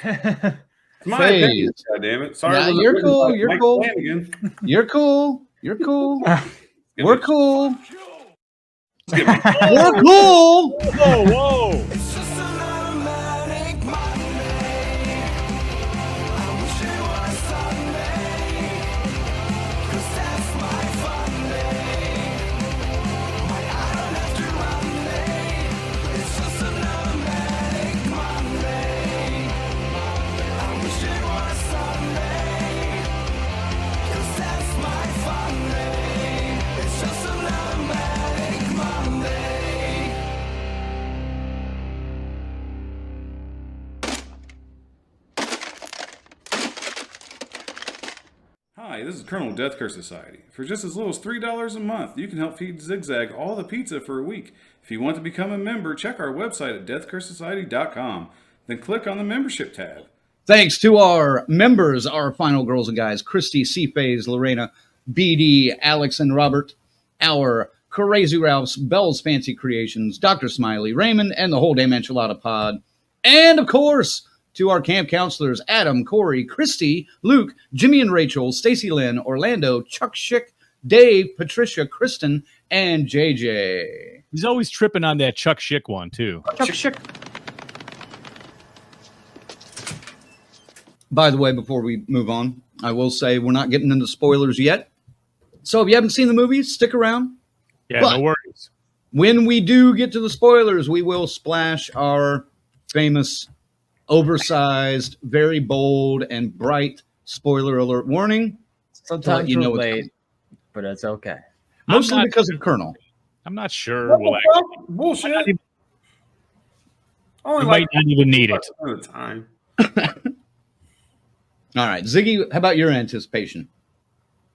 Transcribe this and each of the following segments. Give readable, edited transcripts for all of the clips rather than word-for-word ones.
It's my opinion. God damn it! Sorry, nah, you're cool. You're cool. You're cool. You're cool. We're cool. We're cool. Whoa, whoa. Hi, this is Colonel Deathcurse Society. For just as little as $3 a month, you can help feed Zigzag all the pizza for a week. If you want to become a member, check our website at deathcursesociety.com. Then click on the membership tab. Thanks to our members, our final girls and guys, Christy, C-Phase, Lorena, BD, Alex, and Robert, our Crazy Ralphs, Bell's Fancy Creations, Dr. Smiley, Raymond, and the whole damn enchilada pod. And, of course, to our camp counselors, Adam, Corey, Christy, Luke, Jimmy and Rachel, Stacy Lynn, Orlando, Chuck Schick, Dave, Patricia, Kristen, and JJ. He's always tripping on that Chuck Schick one, too. Chuck Schick. By the way, before we move on, I will say we're not getting into spoilers yet. So if you haven't seen the movie, stick around. Yeah, no worries. When we do get to the spoilers, we will splash our famous, oversized, very bold, and bright spoiler alert warning. Sometimes you know late, but it's okay. Mostly because of Colonel. I'm not sure. We'll actually, bullshit. We might not even need it. Time. All right, Ziggy, how about your anticipation?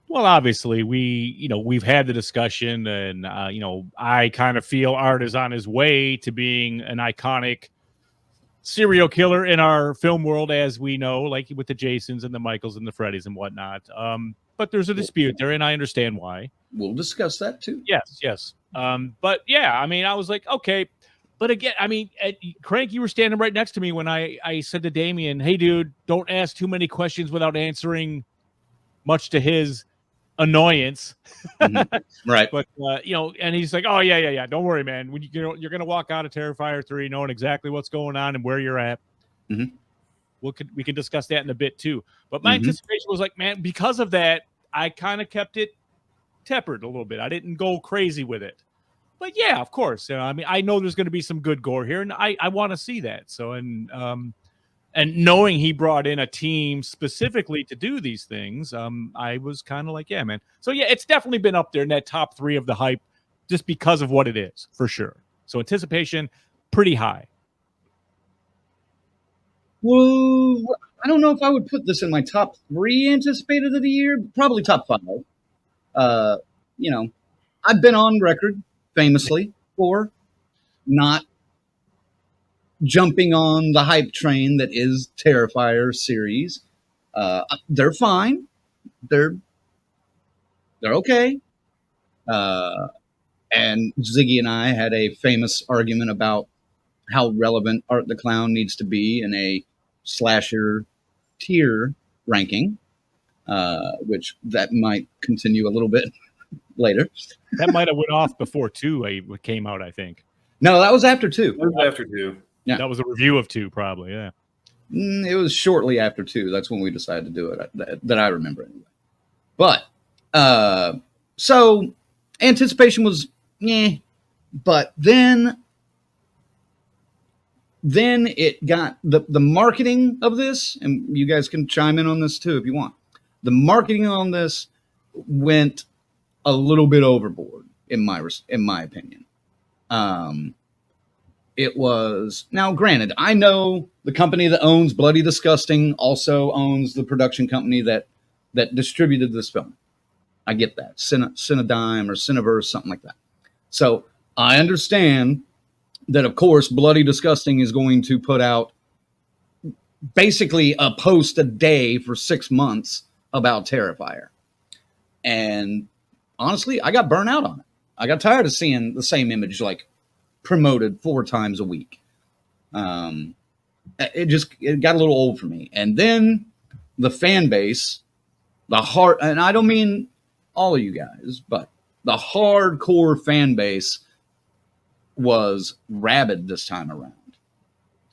Well, obviously, we've had the discussion, and I kind of feel Art is on his way to being an iconic serial killer in our film world, as we know, like with the Jasons and the Michaels and the Freddys and whatnot. But there's a dispute there, and I understand why. We'll discuss that too. Yes. But yeah, I mean, I was like, okay. But again, I mean, Crank, you were standing right next to me when I said to Damien, hey, dude, don't ask too many questions without answering, much to his annoyance. Mm-hmm. Right. But, and he's like, oh, yeah. Don't worry, man. When you're going to walk out of Terrifier 3 knowing exactly what's going on and where you're at. Mm-hmm. We can discuss that in a bit, too. But my anticipation was like, man, because of that, I kind of kept it tempered a little bit. I didn't go crazy with it. But yeah, of course. I mean, I know there's going to be some good gore here, and I want to see that. So, and knowing he brought in a team specifically to do these things, I was kind of like, yeah, man. So yeah, it's definitely been up there in that top 3 of the hype, just because of what it is, for sure. So anticipation, pretty high. Well, I don't know if I would put this in my top 3 anticipated of the year. Probably top 5. I've been on record famously for not jumping on the hype train that is Terrifier series. They're fine. They're okay. And Ziggy and I had a famous argument about how relevant Art the Clown needs to be in a slasher tier ranking, which that might continue a little bit later. That might have went off before 2 came out, I think. No, that was after 2. That was after 2. Yeah. That was a review of 2, probably, yeah. It was shortly after 2. That's when we decided to do it, that I remember anyway. But, so anticipation was, but then it got, the marketing of this, and you guys can chime in on this too if you want. The marketing on this went a little bit overboard, in my opinion. It was, now granted, I know the company that owns Bloody Disgusting also owns the production company that distributed this film. I get that. Cinedigm or Cineverse, something like that. So I understand that, of course, Bloody Disgusting is going to put out basically a post a day for 6 months about Terrifier. And honestly, I got burnt out on it. I got tired of seeing the same image like promoted 4 times a week. it got a little old for me. And then the fan base, and I don't mean all of you guys, but the hardcore fan base was rabid this time around.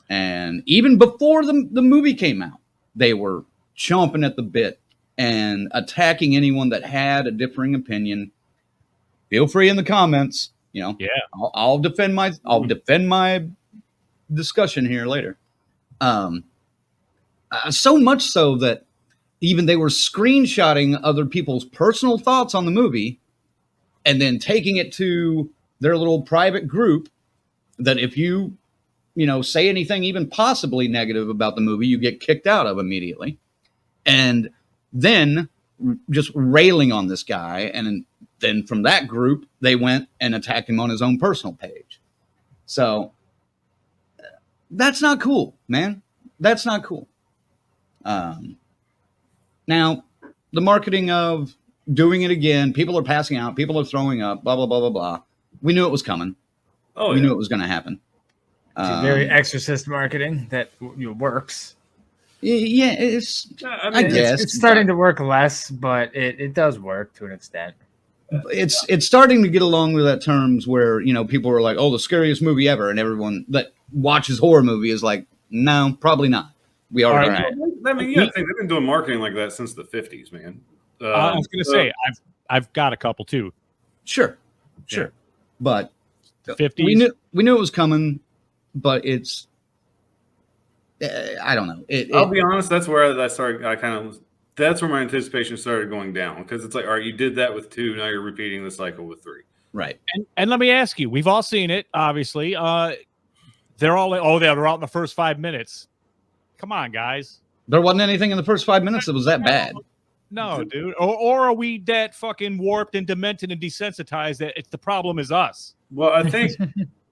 And even before the movie came out, they were chomping at the bit and attacking anyone that had a differing opinion. Feel free in the comments. Yeah, I'll defend my discussion here later. So much so that even they were screenshotting other people's personal thoughts on the movie and then taking it to their little private group that if you say anything even possibly negative about the movie, you get kicked out of immediately. And then just railing on this guy. And then from that group, they went and attacked him on his own personal page. So that's not cool, man. That's not cool. Now, the marketing of doing it again, people are passing out, people are throwing up, blah, blah, blah, blah, blah. We knew it was coming. We knew it was going to happen. Very Exorcist marketing that works. Yeah, I guess it's starting to work less, but it does work to an extent. It's starting to get along with that terms where people are like, "Oh, the scariest movie ever," and everyone that watches horror movie is like, "No, probably not." We already. Right. I mean, they've been doing marketing like that since the 50s, man. I was going to say I've got a couple too. Sure, Yeah. But 50s. We knew it was coming, but it's. I don't know. I'll be honest. That's where I started. That's where my anticipation started going down because it's like, all right, you did that with 2. Now you're repeating the cycle with 3. Right. And let me ask you, we've all seen it, obviously. They're all like, they're out in the first 5 minutes. Come on, guys. There wasn't anything in the first 5 minutes that was that bad. No, dude. Or are we that fucking warped and demented and desensitized that the problem is us? Well, I think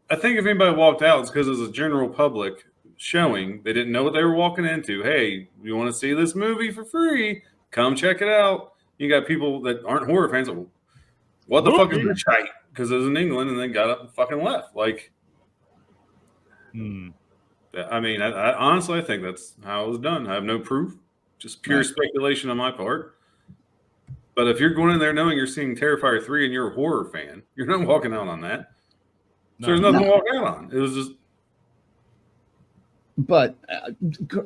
if anybody walked out, it's because it was a general public showing. They didn't know what they were walking into. Hey, you want to see this movie for free? Come check it out. You got people that aren't horror fans. Like, what the fuck is this shite? Because it was in England and then got up and fucking left. Like, I mean, I honestly, I think that's how it was done. I have no proof, just pure speculation on my part. But if you're going in there knowing you're seeing Terrifier 3 and you're a horror fan, you're not walking out on that. So there's nothing to walk out on. It was just. But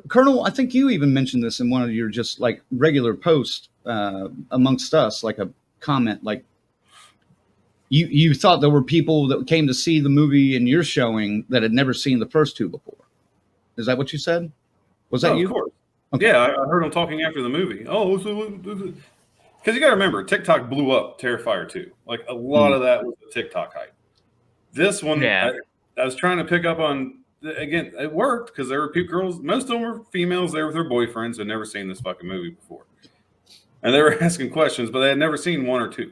Colonel, I think you even mentioned this in one of your just like regular posts amongst us, like a comment, like you thought there were people that came to see the movie in your showing that had never seen the first 2 before. Is that what you said? Was that you? Of course. Okay. Yeah, I heard them talking after the movie. Oh, because you got to remember, TikTok blew up Terrifier 2. Like a lot of that was the TikTok hype. This one, I was trying to pick up on. Again, it worked because there were girls. Most of them were females there with their boyfriends had never seen this fucking movie before, and they were asking questions, but they had never seen 1 or 2.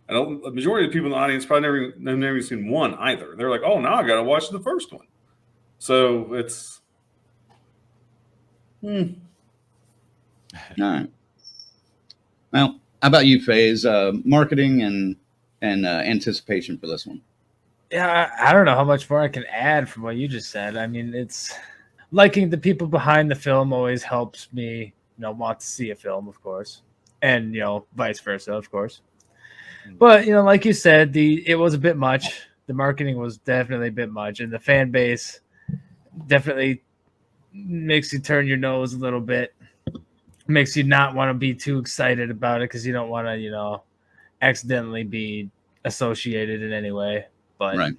And the majority of the people in the audience probably never seen 1 either. They're like, "Oh, now I got to watch the first one." So it's. All right. Well, how about you, FaZe? Marketing and anticipation for this one. Yeah, I don't know how much more I can add from what you just said. I mean, it's liking the people behind the film always helps me, want to see a film, of course, and vice versa, of course. But like you said, it was a bit much. The marketing was definitely a bit much, and the fan base definitely makes you turn your nose a little bit. Makes you not want to be too excited about it because you don't want to, accidentally be associated in any way. But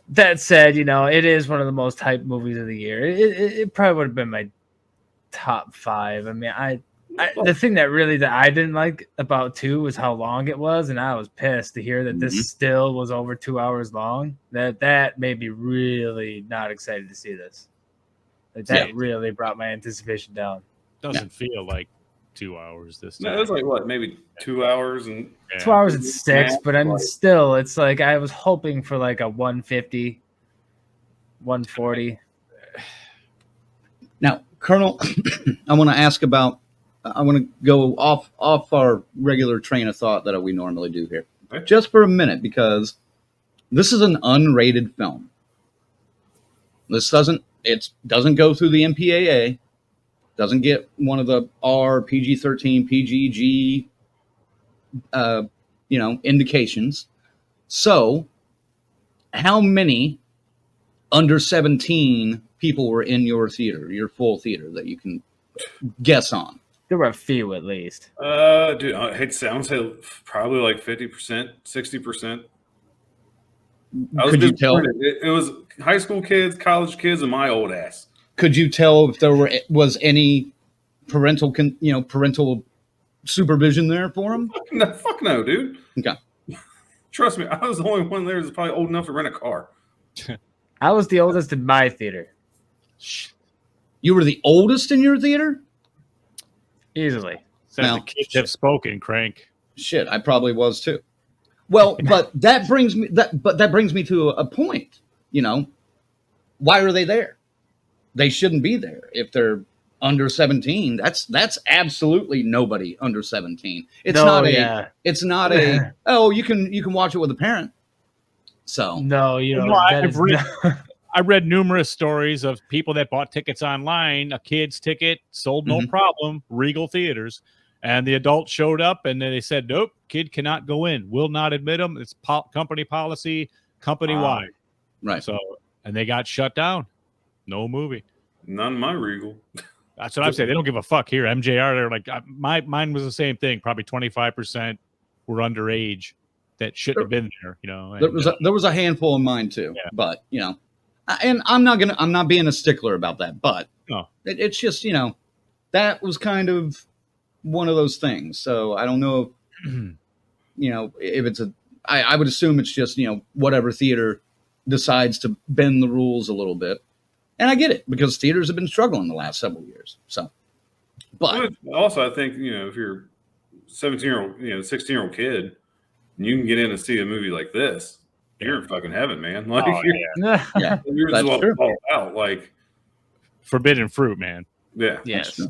that said, it is one of the most hyped movies of the year. It probably would have been my top 5. I mean, the thing that I didn't like about 2 was how long it was, and I was pissed to hear that this still was over 2 hours long. That made me really not excited to see this. That really brought my anticipation down. Doesn't feel like 2 hours this time. No, it was like what, maybe 2 hours and 2 hours and 6, but I mean, still, it's like I was hoping for like a 150, 140. Now, Colonel, I want to ask about. I want to go off our regular train of thought that we normally do here, just for a minute, because this is an unrated film. This doesn't it doesn't go through the MPAA, doesn't get one of the R, PG-13, PGG, indications. So, how many under 17 people were in your theater, your full theater, that you can guess on? There were a few at least. Dude, I hate to say, I'm gonna say probably like 50%, 60%. Could you tell? It was high school kids, college kids, and my old ass. Could you tell if there was any parental supervision there for him? Fuck no, dude. Okay. Trust me, I was the only one there that's probably old enough to rent a car. I was the oldest in my theater. You were the oldest in your theater? Easily. Says the kids have spoken, Crank. Shit, I probably was too. Well, but that brings me to a point. Why are they there? They shouldn't be there if they're under 17. That's absolutely nobody under 17. It's not a oh, you can watch it with a parent. So no, I read numerous stories of people that bought tickets online, a kid's ticket, sold no problem, Regal Theaters, and the adult showed up and then they said, nope, kid cannot go in. Will not admit them. It's company policy, company-wide. Right. So, and they got shut down. No movie. None of my Regal. That's what I'm saying. They don't give a fuck here. MJR, they're like, mine was the same thing. Probably 25% were underage that shouldn't have been there. There was a handful of mine too, but and I'm not being a stickler about that, but it's just, that was kind of one of those things. So I don't know if it's I would assume it's just, whatever theater decides to bend the rules a little bit. And I get it because theaters have been struggling the last several years. So, but also I think, if you're 17-year-old, 16-year-old kid, and you can get in and see a movie like this, you're in fucking heaven, man. Like, you're just about to fall out. Like, forbidden fruit, man. Yeah. Yes.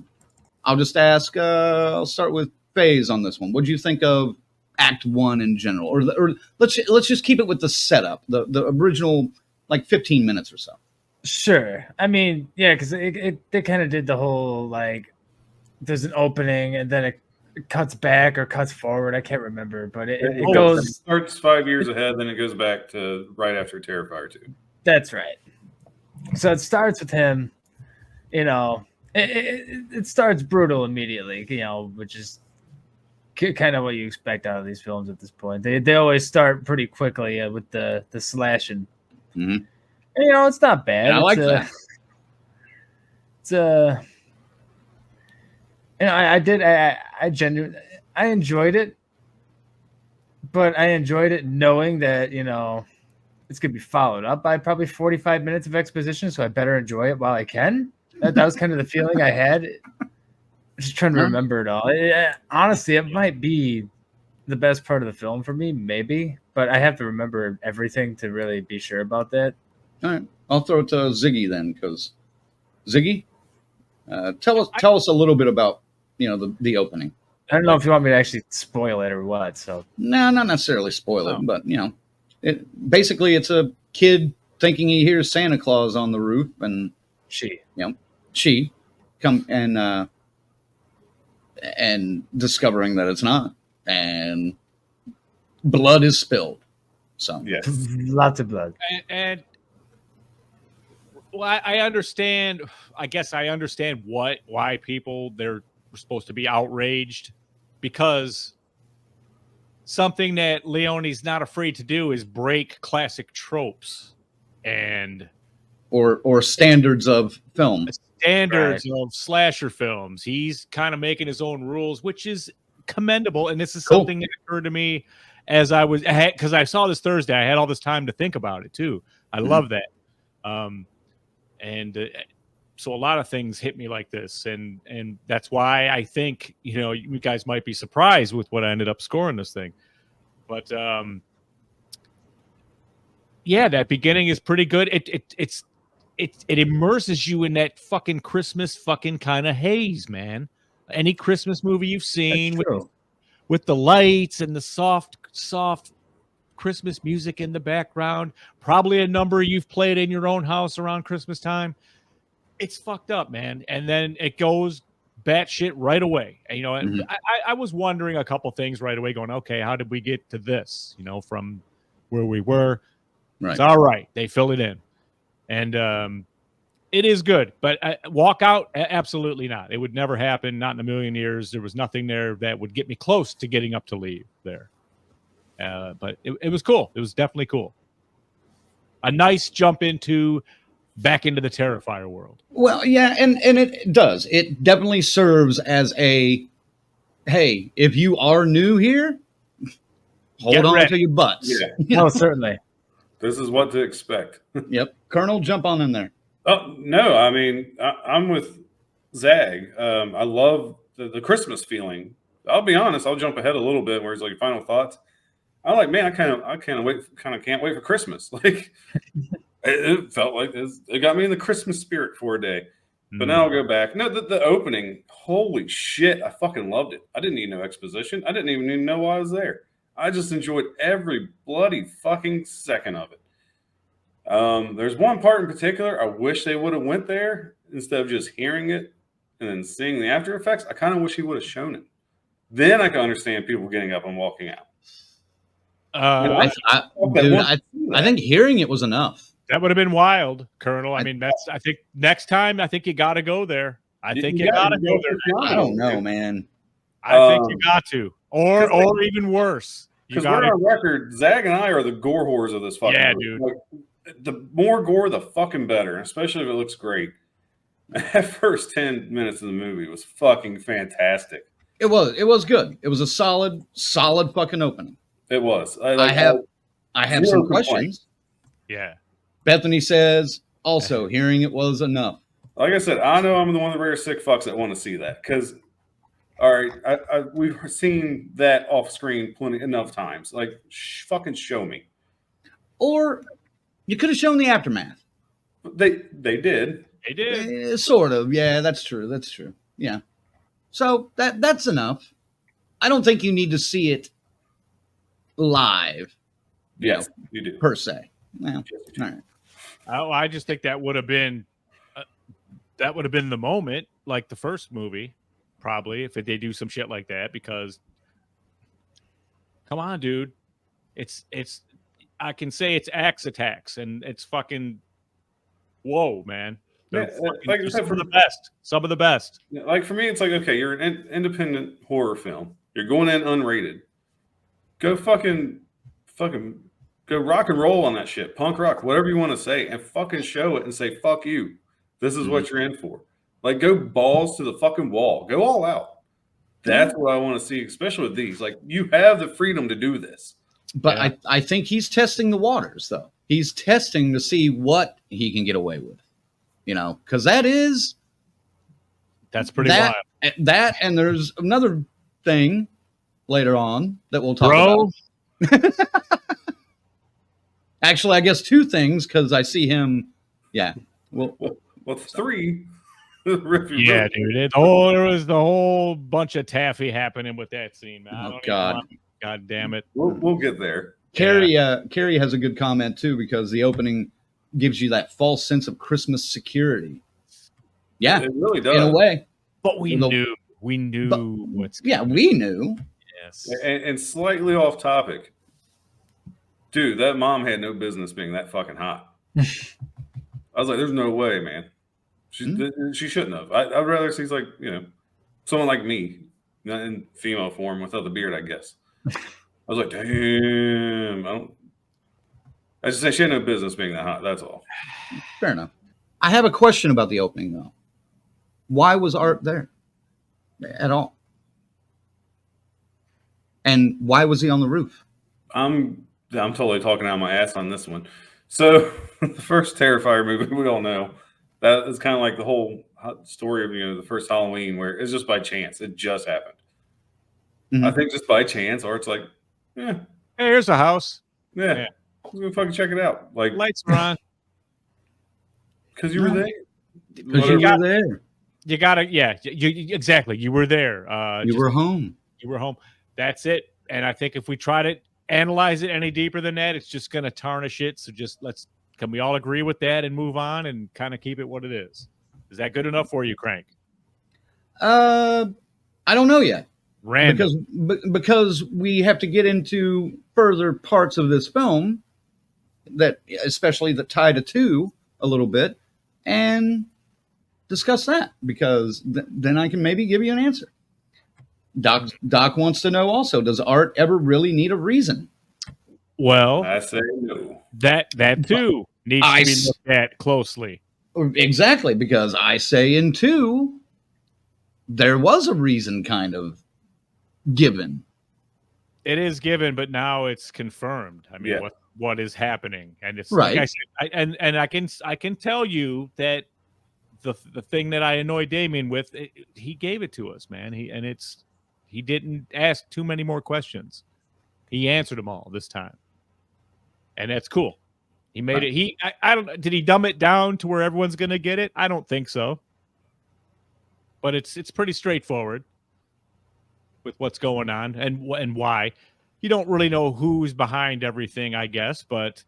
I'll just ask. I'll start with FaZe on this one. What do you think of Act 1 in general, or let's just keep it with the setup, the original, like 15 minutes or so. Sure. I mean, yeah, because they kind of did the whole like there's an opening and then it cuts back or cuts forward. I can't remember, but it goes. It starts 5 years ahead, then it goes back to right after Terrifier 2. That's right. So it starts with him. It starts brutal immediately. Which is kind of what you expect out of these films at this point. They always start pretty quickly with the slashing. Mm-hmm. And, it's not bad. Yeah, I like that. It's I genuinely enjoyed it, but I enjoyed it knowing that it's gonna be followed up by probably 45 minutes of exposition, so I better enjoy it while I can. That was kind of the feeling I had. I'm just trying to remember it all. Honestly, it might be the best part of the film for me, maybe, but I have to remember everything to really be sure about that. All right, I'll throw it to Ziggy then, because Ziggy, tell us a little bit about the opening. I don't know if you want me to actually spoil it or what. So no, not necessarily spoil it, but basically it's a kid thinking he hears Santa Claus on the roof, and she come and discovering that it's not, and blood is spilled. So yes, lots of blood. And well, I understand. I guess I understand why people they're supposed to be outraged, because something that Leone's not afraid to do is break classic tropes and or standards of film. Standards of slasher films. He's kind of making his own rules, which is commendable. And this is something that occurred to me as because I saw this Thursday. I had all this time to think about it too. I love that. So a lot of things hit me like this, and that's why I think you guys might be surprised with what I ended up scoring this thing. But that beginning is pretty good. It immerses you in that fucking Christmas fucking kind of haze, man. Any Christmas movie you've seen with the lights and the soft Christmas music in the background, probably a number you've played in your own house around Christmas time. It's fucked up, man. And then it goes batshit right away. And, Mhm. I was wondering a couple things right away, going, okay, how did we get to this? From where we were. Right. It's all right. They fill it in, and it is good. But walk out, absolutely not. It would never happen. Not in a million years. There was nothing there that would get me close to getting up to leave there. But it was cool. It was definitely cool. A nice jump back into the Terrifier world. Well, yeah, and it does. It definitely serves as a, hey, if you are new here, hold Get on ready. to your butts. Yeah. Oh, certainly. This is what to expect. Yep. Colonel, jump on in there. Oh, no, I mean, I'm with Zag. I love the Christmas feeling. I'll be honest, I'll jump ahead a little bit where it's like final thoughts. I'm like, man, I can't wait for Christmas. Like, it felt like it got me in the Christmas spirit for a day. But now I'll go back. No, the opening, holy shit, I fucking loved it. I didn't need no exposition. I didn't even know why I was there. I just enjoyed every bloody fucking second of it. There's one part in particular I wish they would have went there instead of just hearing it and then seeing the after effects. I kind of wish he would have shown it. Then I can understand people getting up and walking out. I think hearing it was enough. That would have been wild, Colonel. I think next time, I think you got to go there. I think you got to go there. I don't know, man. I think you got to, or even worse. Because we're on record, Zag and I are the gore whores of this fucking movie. Dude. Like, the more gore, the fucking better, especially if it looks great. That first 10 minutes of the movie was fucking fantastic. It was good. It was a solid fucking opening. It was. I have some questions. Yeah. Bethany says, also, hearing it was enough. Like I said, I know I'm the one of the rare sick fucks that want to see that. Because, all right, we've seen that off screen enough times. Like, fucking show me. Or you could have shown the aftermath. They did. They did. Sort of. Yeah, that's true. Yeah. So that's enough. I don't think you need to see it live. Yes, you do. Per se. Well, all right. I just think that would have been the moment, like the first movie, probably, if they do some shit like that. Because, come on, dude, it's I can say it's axe attacks, and it's fucking whoa, man. Like some of the best. Some of the best. Like for me, it's like, okay, you're an independent horror film. You're going in unrated. Go fucking go rock and roll on that shit. Punk rock, whatever you want to say, and fucking show it and say, fuck you. This is what you're in for. Like, go balls to the fucking wall. Go all out. That's what I want to see, especially with these. Like, you have the freedom to do this. But I think he's testing the waters, though. He's testing to see what he can get away with. Because that's pretty wild. That, and there's another thing later on that we'll talk about. Actually, I guess two things, because I see him. Yeah. Well, three. Yeah, dude. There was the whole bunch of taffy happening with that scene, man. God damn it. We'll get there. Carrie has a good comment too, because the opening gives you that false sense of Christmas security. Yeah, it really does in a way. But we knew what's coming. Yeah, we knew. Yes. And slightly off topic, dude. That mom had no business being that fucking hot. I was like, "There's no way, man. She shouldn't have." I'd rather see like someone like me, not in female form without the beard, I guess. I was like, damn. I just say she had no business being that hot. That's all. Fair enough. I have a question about the opening, though. Why was Art there at all? And why was he on the roof? I'm totally talking out my ass on this one. So the first Terrifier movie, we all know, that is kind of like the whole story of the first Halloween, where it's just by chance. It just happened. Mm-hmm. I think just by chance, Art's like, hey, here's a house. Yeah. I'm gonna fucking check it out. Like, lights are on. Because you were there. Because you were there. You gotta, exactly. You were there. You were home. You were home. That's it. And I think if we try to analyze it any deeper than that, it's just gonna tarnish it. So can we all agree with that and move on and kind of keep it what it is? Is that good enough for you, Crank? I don't know yet. Random. Because we have to get into further parts of this film that especially that tie to 2 a little bit and discuss that, because then I can maybe give you an answer. Doc wants to know also, does art ever really need a reason? Well, I say no. that too needs to be looked at closely. Exactly, because I say in 2 there was a reason kind of given. It is given, but now it's confirmed. I mean, Yeah. what is happening, and it's Right. like I said, I can tell you that the thing that I annoyed Damien with, he gave it to us, man. He didn't ask too many more questions. He answered them all this time, and that's cool. He made it. I don't. Did he dumb it down to where everyone's gonna get it? I don't think so. But it's pretty straightforward with what's going on and why. You don't really know who's behind everything, I guess, but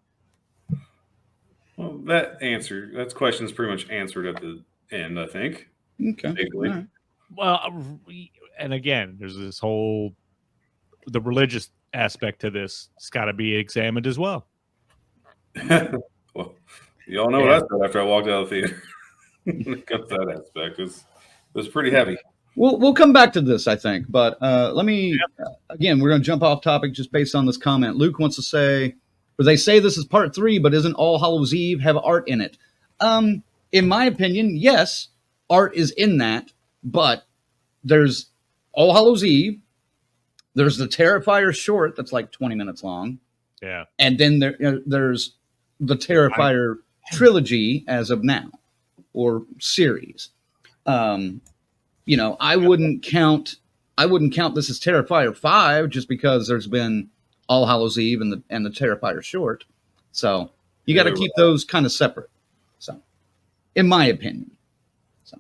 Well, that question is pretty much answered at the end, I think. Okay. Vaguely. All right. well, and again, there's this whole the religious aspect to this. It's got to be examined as well. Well, you all know what I said after I walked out of the theater. When it comes to that aspect, it was pretty heavy. We'll come back to this, I think, but let me again. We're going to jump off topic just based on this comment. Luke wants to say, or they say this is part 3, but isn't All Hallows Eve have art in it? In my opinion, yes, art is in that, but there's All Hallows Eve. There's the Terrifier short that's like 20 minutes long. Yeah, and then there's the Terrifier trilogy as of now, or series. I wouldn't count this as Terrifier 5 just because there's been All Hallows Eve and the Terrifier short. So you got to keep those kind of separate. So, in my opinion. So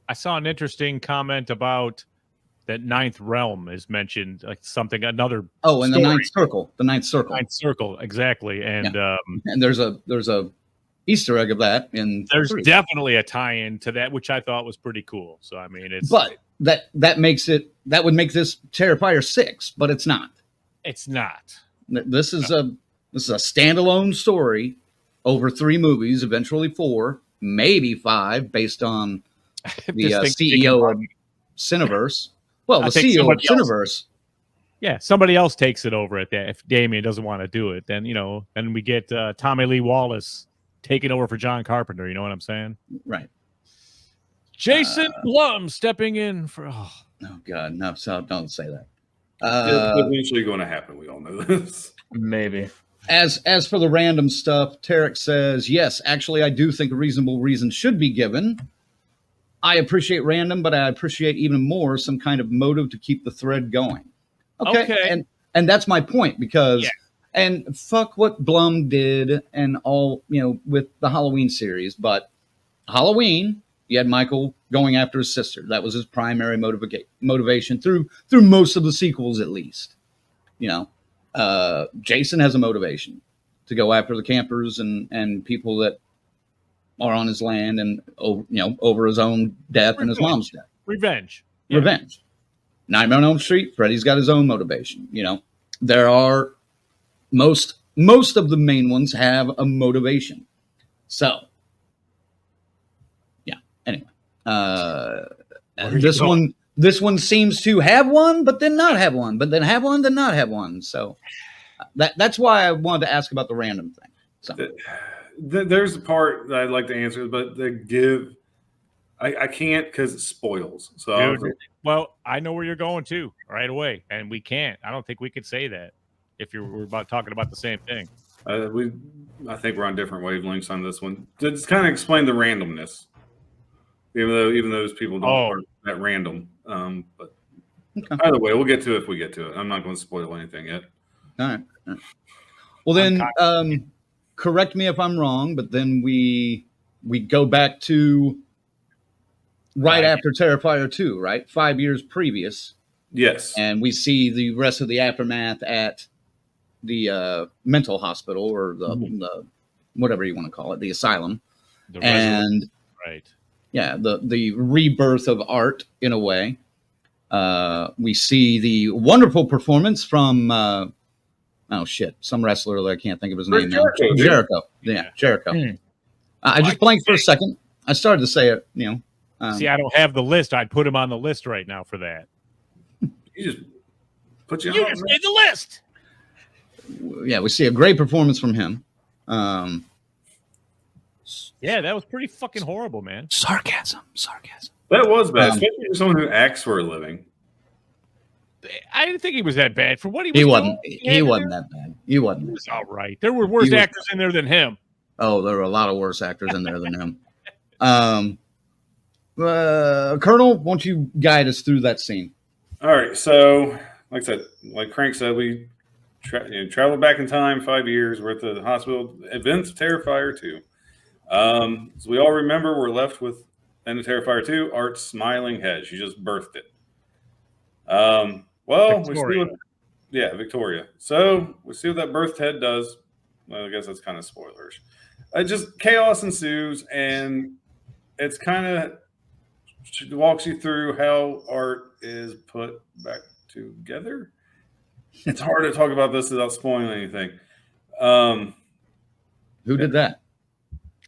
I saw an interesting comment about that Ninth Realm is mentioned, like something another. Oh, and story. the Ninth Circle, exactly, and and there's a Easter egg of that in. There's 3. definitely a tie-in to that, which I thought was pretty cool. So I mean, but that would make this Terrifier 6, but it's not. It's not. This is a standalone story over 3 movies, eventually 4, maybe 5, based on the CEO of Cineverse. Well, the CEO of Cineverse. Yeah, somebody else takes it over at that. If Damien doesn't want to do it, then then we get Tommy Lee Wallace taking over for John Carpenter. You know what I'm saying? Right. Jason Blum stepping in for. Oh God, no! So don't say that. It's eventually going to happen. We all know this. Maybe. As for the random stuff, Tarek says, yes, actually, I do think a reasonable reason should be given. I appreciate random, but I appreciate even more some kind of motive to keep the thread going. Okay. And that's my point, because and fuck what Blum did and all, with the Halloween series, but Halloween, you had Michael going after his sister. That was his primary motivation through most of the sequels, at least. Jason has a motivation to go after the campers and people that are on his land, and over his own death and his mom's death. Revenge. Nightmare on Elm Street, Freddy's got his own motivation. There are most of the main ones have a motivation. So, yeah. Anyway, this one seems to have one, but then not have one, but then have one, then not have one. So that's why I wanted to ask about the random thing. So. There's a part that I'd like to answer, but I can't because it spoils. So, well, I know where you're going to right away, and we can't. I don't think we could say that if we're about talking about the same thing. I think we're on different wavelengths on this one. Just kind of explain the randomness, even though those people don't are that random. But either way, we'll get to it if we get to it. I'm not going to spoil anything yet. All right. Well, then. Correct me if I'm wrong, but then we go back to right after Terrifier 2, right? 5 years previous. Yes. And we see the rest of the aftermath at the mental hospital, or the whatever you want to call it, the asylum. Right. the rebirth of art in a way. We see the wonderful performance from some wrestler that I can't think of his name now. Jericho. Yeah, Jericho. I just blanked for a second. I started to say it, See, I don't have the list. I'd put him on the list right now for that. You just put You just made the list. Yeah, we see a great performance from him. Yeah, that was pretty fucking horrible, man. Sarcasm. That was bad, especially for someone who acts for a living. I didn't think he was that bad for what he was. He wasn't. Doing. He wasn't that bad. He wasn't. He was all right. There were worse actors in there than him. Oh, there were a lot of worse actors in there than him. Colonel, won't you guide us through that scene? All right. So, like I said, like Crank said, we traveled back in time 5 years. We're at the hospital. Events of Terrifier 2. So we all remember we're left with end of Terrifier 2, Art's smiling head. She just birthed it. Victoria. Victoria. So we see what that birthed head does. Well, I guess that's kind of spoilers. Just chaos ensues, and it's kind of walks you through how Art is put back together. It's hard to talk about this without spoiling anything. Who did that?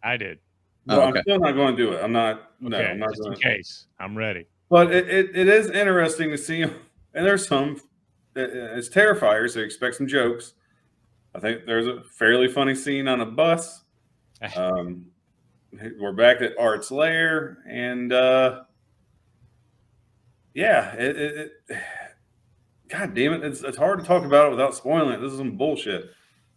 I did. Well, okay. I'm still not going to do it. I'm not. No, okay, I'm not just going in case. I'm ready. But it is interesting to see, and there's some. It's Terrifier, so you expect some jokes. I think there's a fairly funny scene on a bus. We're back at Art's lair, and God damn it, it's hard to talk about it without spoiling it. This is some bullshit.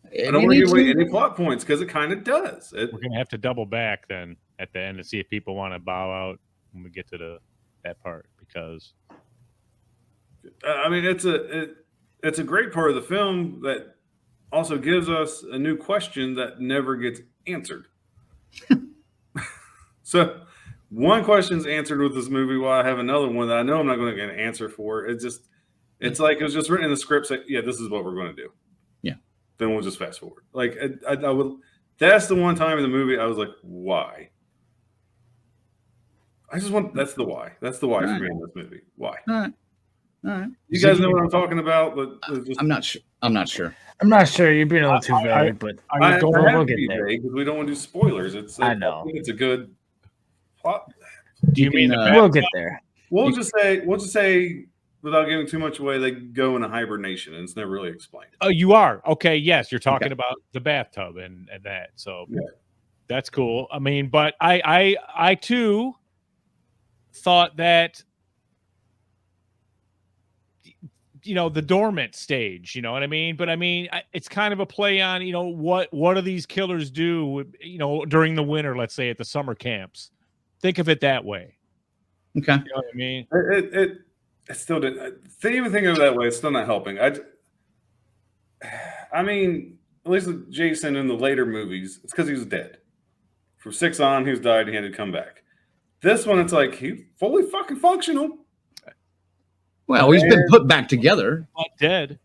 I don't want to give away any plot points because it kind of does. We're gonna have to double back then at the end to see if people want to bow out when we get to that part, because I mean it's a great part of the film that also gives us a new question that never gets answered. So one question's answered with this movie, while I have another one that I know I'm not going to get an answer for. It's like it was just written in the script. Say, yeah, this is what we're going to do. Yeah. Then we'll just fast forward. Like I would. That's the one time in the movie I was like, why? That's the why. That's the why for me in this movie. Why? All right. You guys know what I'm talking about, but I'm not sure. I'm not sure. You're being a little too vague, but we'll get there. Because we don't want to do spoilers. I know. I think it's a good plot. Do you mean we'll get there? We'll just say without giving too much away, they go into hibernation, and it's never really explained. Oh, you are? Okay, yes, you're talking about the bathtub and that. So that's cool. I mean, but I too thought that, the dormant stage, you know what I mean? But I mean, it's kind of a play on, what do these killers do, during the winter, let's say at the summer camps. Think of it that way. Okay. You know what I mean? It still did. Even thinking of it that way, it's still not helping. I mean, at least with Jason in the later movies, it's because he was dead. From 6 on, he was died, he had to come back. This one, it's like he's fully fucking functional. Well, he's been put back together. Not dead.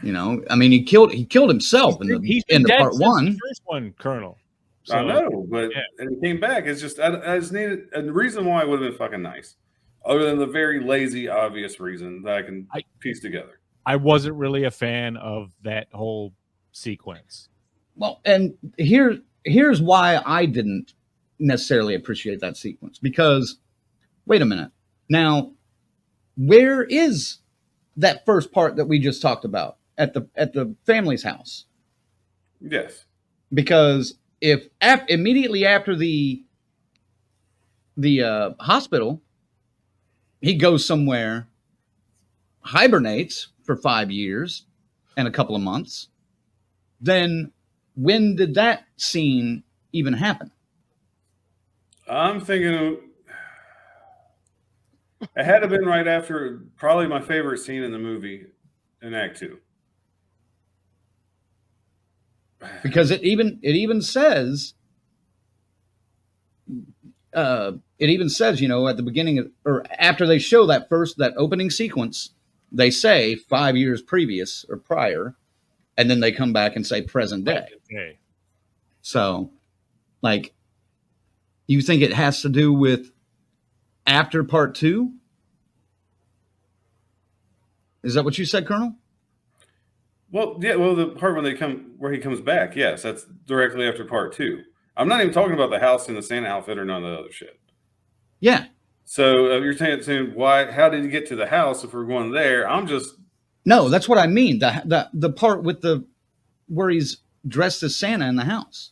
I mean, he killed himself in the end of part 1. The first one, Colonel. So, I know, but and he came back. It's just I just needed a reason why it would have been fucking nice, other than the very lazy, obvious reason that I can piece together. I wasn't really a fan of that whole sequence. Well, and here's why I didn't necessarily appreciate that sequence, because wait a minute. Now, where is that first part that we just talked about at the family's house? Yes. Because if immediately after the hospital, he goes somewhere, hibernates for 5 years and a couple of months, then when did that scene even happen? I'm thinking it had to have been right after probably my favorite scene in the movie in Act 2. Because it even says at the beginning or after they show that opening sequence, they say 5 years previous or prior, and then they come back and say present day. Okay. So, like, You think it has to do with after part 2? Is that what you said, Colonel? Well, yeah. Well, the part where he comes back, yes, that's directly after part 2. I'm not even talking about the house in the Santa outfit or none of the other shit. Yeah. So you're saying why? How did he get to the house if we're going there? No, that's what I mean. The part with where he's dressed as Santa in the house.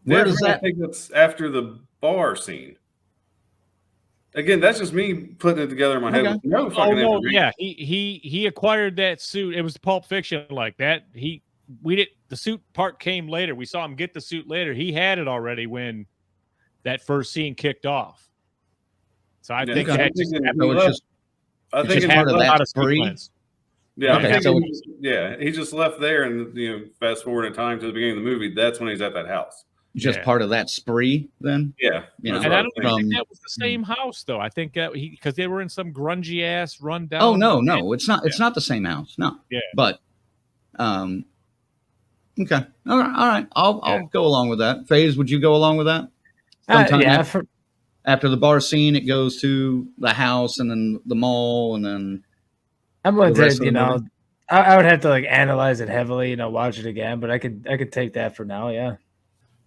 Where does that? I think that's after the bar scene. Again, that's just me putting it together in my head. Okay. With no fucking information. Yeah. He acquired that suit. It was Pulp Fiction like that. The suit part came later. We saw him get the suit later. He had it already when that first scene kicked off. So I think that just part of that spree. Yeah, okay, he just left there, and fast forward in time to the beginning of the movie. That's when he's at that house. Just part of that spree, then. Yeah, and I don't think that was the same house, though. I think that because they were in some grungy ass rundown. Oh no, it's not. It's not the same house. No. Yeah, but okay, all right. I'll go along with that. FaZe, would you go along with that? After the bar scene, it goes to the house, and then the mall, and then. I'm going to say, I would have to analyze it heavily, watch it again, but I could take that for now. Yeah.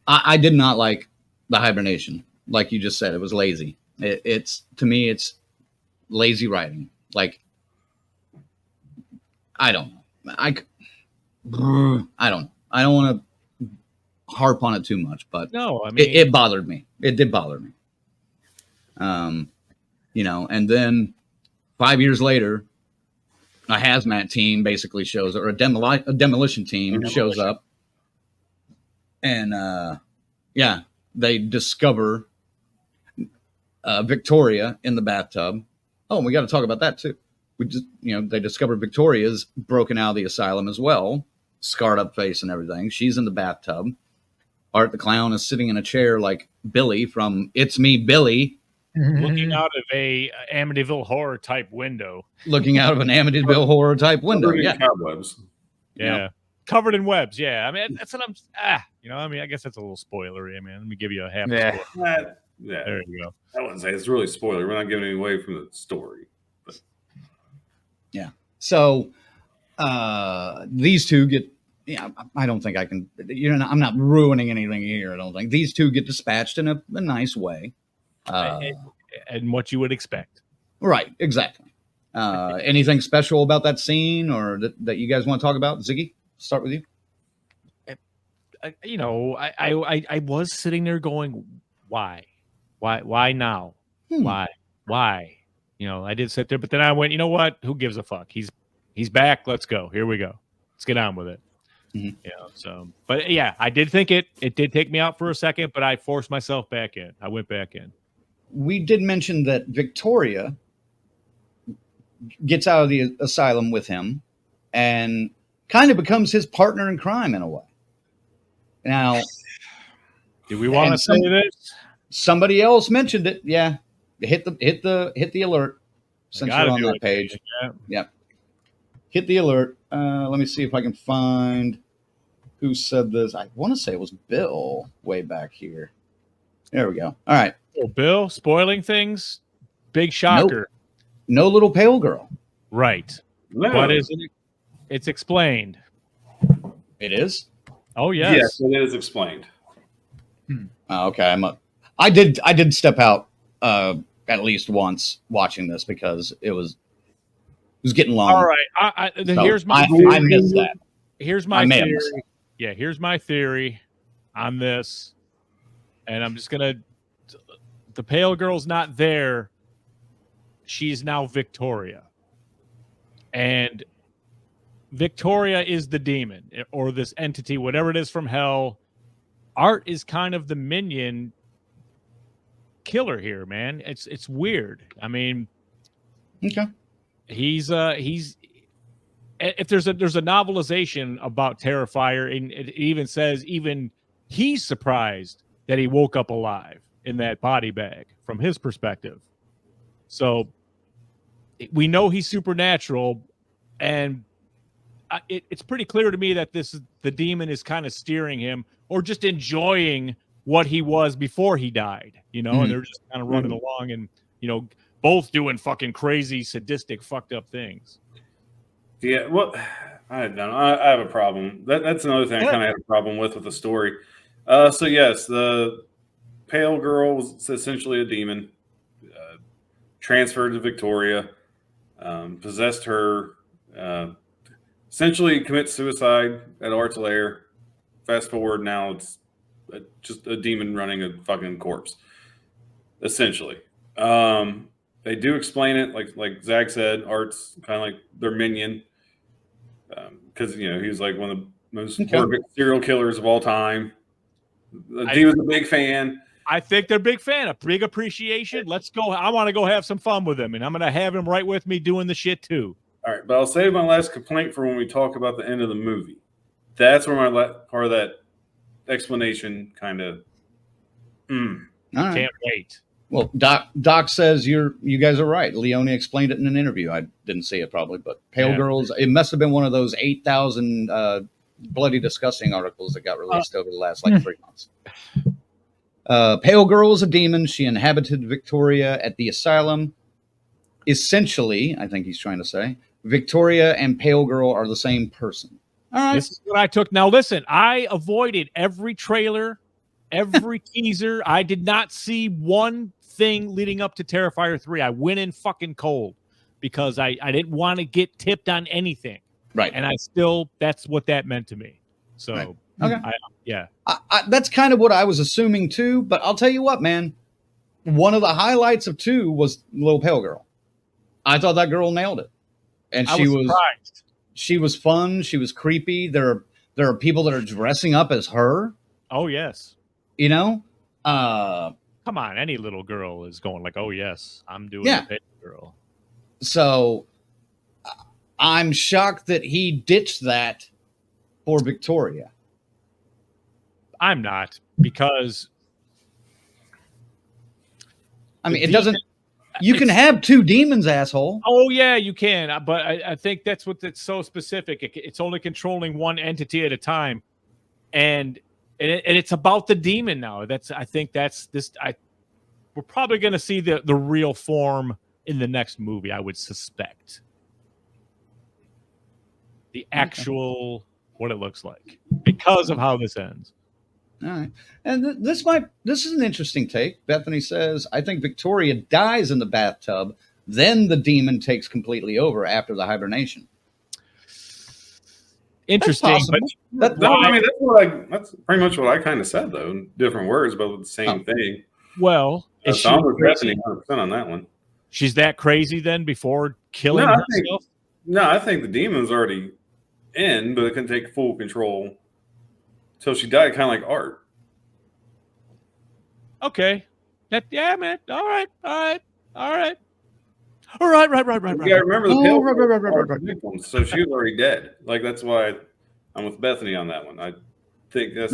I did not like the hibernation. Like you just said, it was lazy. To me, it's lazy writing. I don't know. I don't know. I don't want to harp on it too much, but no, I mean, it bothered me. It did bother me. And then 5 years later, a hazmat team basically shows up, or a demolition team shows up, and they discover Victoria in the bathtub. Oh, and we got to talk about that too. They discover Victoria's broken out of the asylum as well, scarred up face and everything. She's in the bathtub. Art the Clown is sitting in a chair like Billy from It's Me, Billy. Looking out of a Amityville horror type window. Yeah. Cobwebs. Yeah. Covered in webs. Yeah. I mean, that's what I guess that's a little spoilery. I mean, let me give you a half. Yeah. There you go. I wouldn't say it's really spoiler. We're not giving any away from the story. But. Yeah. So these two get. Yeah, I don't think I can. I'm not ruining anything here. I don't think these two get dispatched in a nice way. And what you would expect. Right, exactly. Anything special about that scene or that you guys want to talk about? Ziggy, start with you. I was sitting there going, why now? Why? I did sit there, but then I went, you know what? Who gives a fuck? He's back. Let's go. Here we go. Let's get on with it. Mm-hmm. But yeah, I did think it did take me out for a second, but I forced myself back in. I went back in. We did mention that Victoria gets out of the asylum with him and kind of becomes his partner in crime in a way. Now, do we want to say this? Somebody else mentioned it. Yeah, hit the alert since you're on that page. Yep. Hit the alert. Let me see if I can find who said this. I want to say it was Bill way back here. There we go. All right. Oh, Bill spoiling things. Big shocker. No little pale girl. Right. No. But it's explained. It is? Oh, yes. Yes, it is explained. Okay. I did step out at least once watching this because it was getting long. All right. Here's my theory. I missed that. Here's my theory. Yeah, here's my theory on this. And I'm just going to... The pale girl's not there. She's now Victoria. And Victoria is the demon or this entity, whatever it is from hell. Art is kind of the minion killer here, man. It's weird. I mean, okay. He's if there's a novelization about Terrifier, and it even says even he's surprised that he woke up alive in that body bag from his perspective. So we know he's supernatural, and it's pretty clear to me that the demon is kind of steering him or just enjoying what he was before he died, and they're just kind of running along and, both doing fucking crazy, sadistic, fucked up things. Yeah, well, I don't know. I have a problem. That's another thing I kind of had a problem with the story. So yes, the pale girl was essentially a demon, transferred to Victoria, possessed her, essentially commits suicide at Art's lair. Fast forward, now it's just a demon running a fucking corpse, essentially. They do explain it, like Zach said, Art's kind of like their minion, because he was like one of the most horrific serial killers of all time. He was a big fan. I think they're a big fan, a big appreciation. Let's go. I want to go have some fun with him, and I'm going to have him right with me doing the shit too. All right, but I'll save my last complaint for when we talk about the end of the movie. That's where my part of that explanation kind of. Can't wait. Well, Doc says you guys are right. Leone explained it in an interview. I didn't see it probably, but Pale Girls. It must have been one of those 8,000 bloody disgusting articles that got released over the last 3 months. Pale Girl is a demon. She inhabited Victoria at the asylum. Essentially, I think he's trying to say, Victoria and Pale Girl are the same person. All right. This is what I took. Now, listen, I avoided every trailer, every teaser. I did not see one thing leading up to Terrifier 3. I went in fucking cold because I didn't want to get tipped on anything. Right. And that's what that meant to me. So, right. Okay. That's kind of what I was assuming too. But I'll tell you what, man. One of the highlights of 2 was Little Pale Girl. I thought that girl nailed it. And she was surprised. She was fun. She was creepy. There are people that are dressing up as her. Oh, yes. Come on. Any little girl is going like, oh, yes, I'm doing the Pale Girl. So I'm shocked that he ditched that for Victoria. I'm not, because it doesn't. You can have 2 demons, asshole. Oh yeah, you can. But I think that's what's so specific. It's only controlling one entity at a time, and it's about the demon now. We're probably going to see the real form in the next movie. I would suspect the actual what it looks like because of how this ends. All right. And this is an interesting take. Bethany says, I think Victoria dies in the bathtub, then the demon takes completely over after the hibernation. Interesting. But that's pretty much what I kind of said, though, in different words, but with the same thing. Well, so I'm with Bethany 100% on that one. She's that crazy then before killing herself? I think the demon's already in, but it can take full control. So she died kind of like Art. Okay. Man. All right. Right. You gotta remember the pale right. So she was already dead. Like, that's why I'm with Bethany on that one. I think that's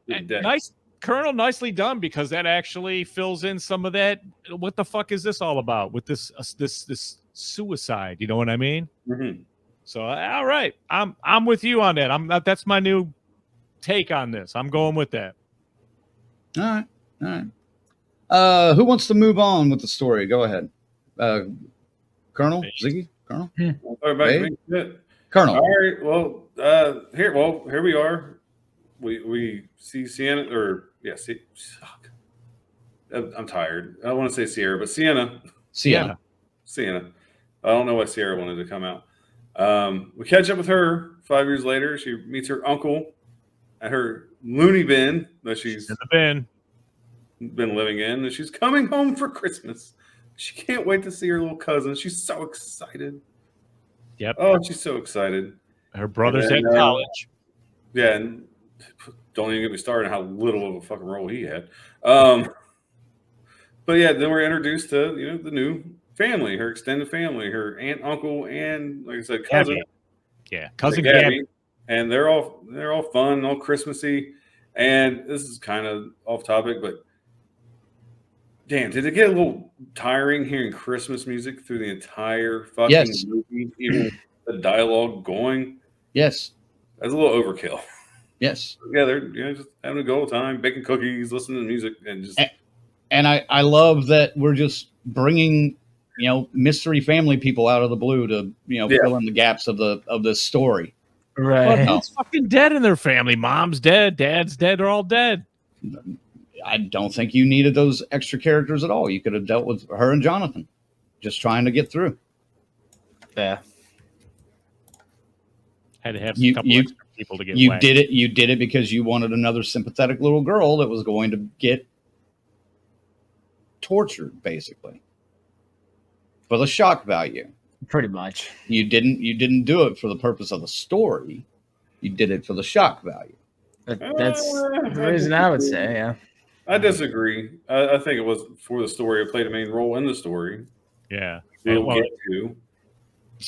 dead. Nice, Colonel, nicely done, because that actually fills in some of that. What the fuck is this all about with this suicide? You know what I mean? Mm-hmm. So, all right. I'm with you on that. That's my new take on this. I'm going with that. All right. Who wants to move on with the story? Go ahead. Colonel? Ziggy? Colonel? Colonel. All right. Well, here we are. We see Sienna, I'm tired. I want to say Sierra, but Sienna. I don't know why Sierra wanted to come out. We catch up with her 5 years later. She meets her uncle at her loony bin that she's been living in, and she's coming home for Christmas. She can't wait to see her little cousin. She's so excited. Yep. Oh, she's so excited. Her brother's at college. Yeah, and don't even get me started on how little of a fucking role he had. But yeah, then we're introduced to the new family, her extended family, her aunt, uncle, and like I said, cousin. Gabby. Yeah, cousin Gabby. And they're all fun, all Christmassy. And this is kind of off topic, but damn, did it get a little tiring hearing Christmas music through the entire fucking movie, even with the dialogue going? Yes. That's a little overkill. Yes. together, just having a good old time, baking cookies, listening to music, and just. And I love that we're just bringing, mystery family people out of the blue to, fill in the gaps of the story. Right. Well, who's fucking dead in their family? Mom's dead, dad's dead, they're all dead. I don't think you needed those extra characters at all. You could have dealt with her and Jonathan, just trying to get through. Yeah. Had to have a couple extra people to get You whacked. did it. You did it because you wanted another sympathetic little girl that was going to get tortured, basically, for the shock value. Pretty much. You didn't do it for the purpose of the story. You did it for the shock value. That's the reason I would say, yeah. I disagree. I think it was for the story. It played a main role in the story. Yeah. We'll get to.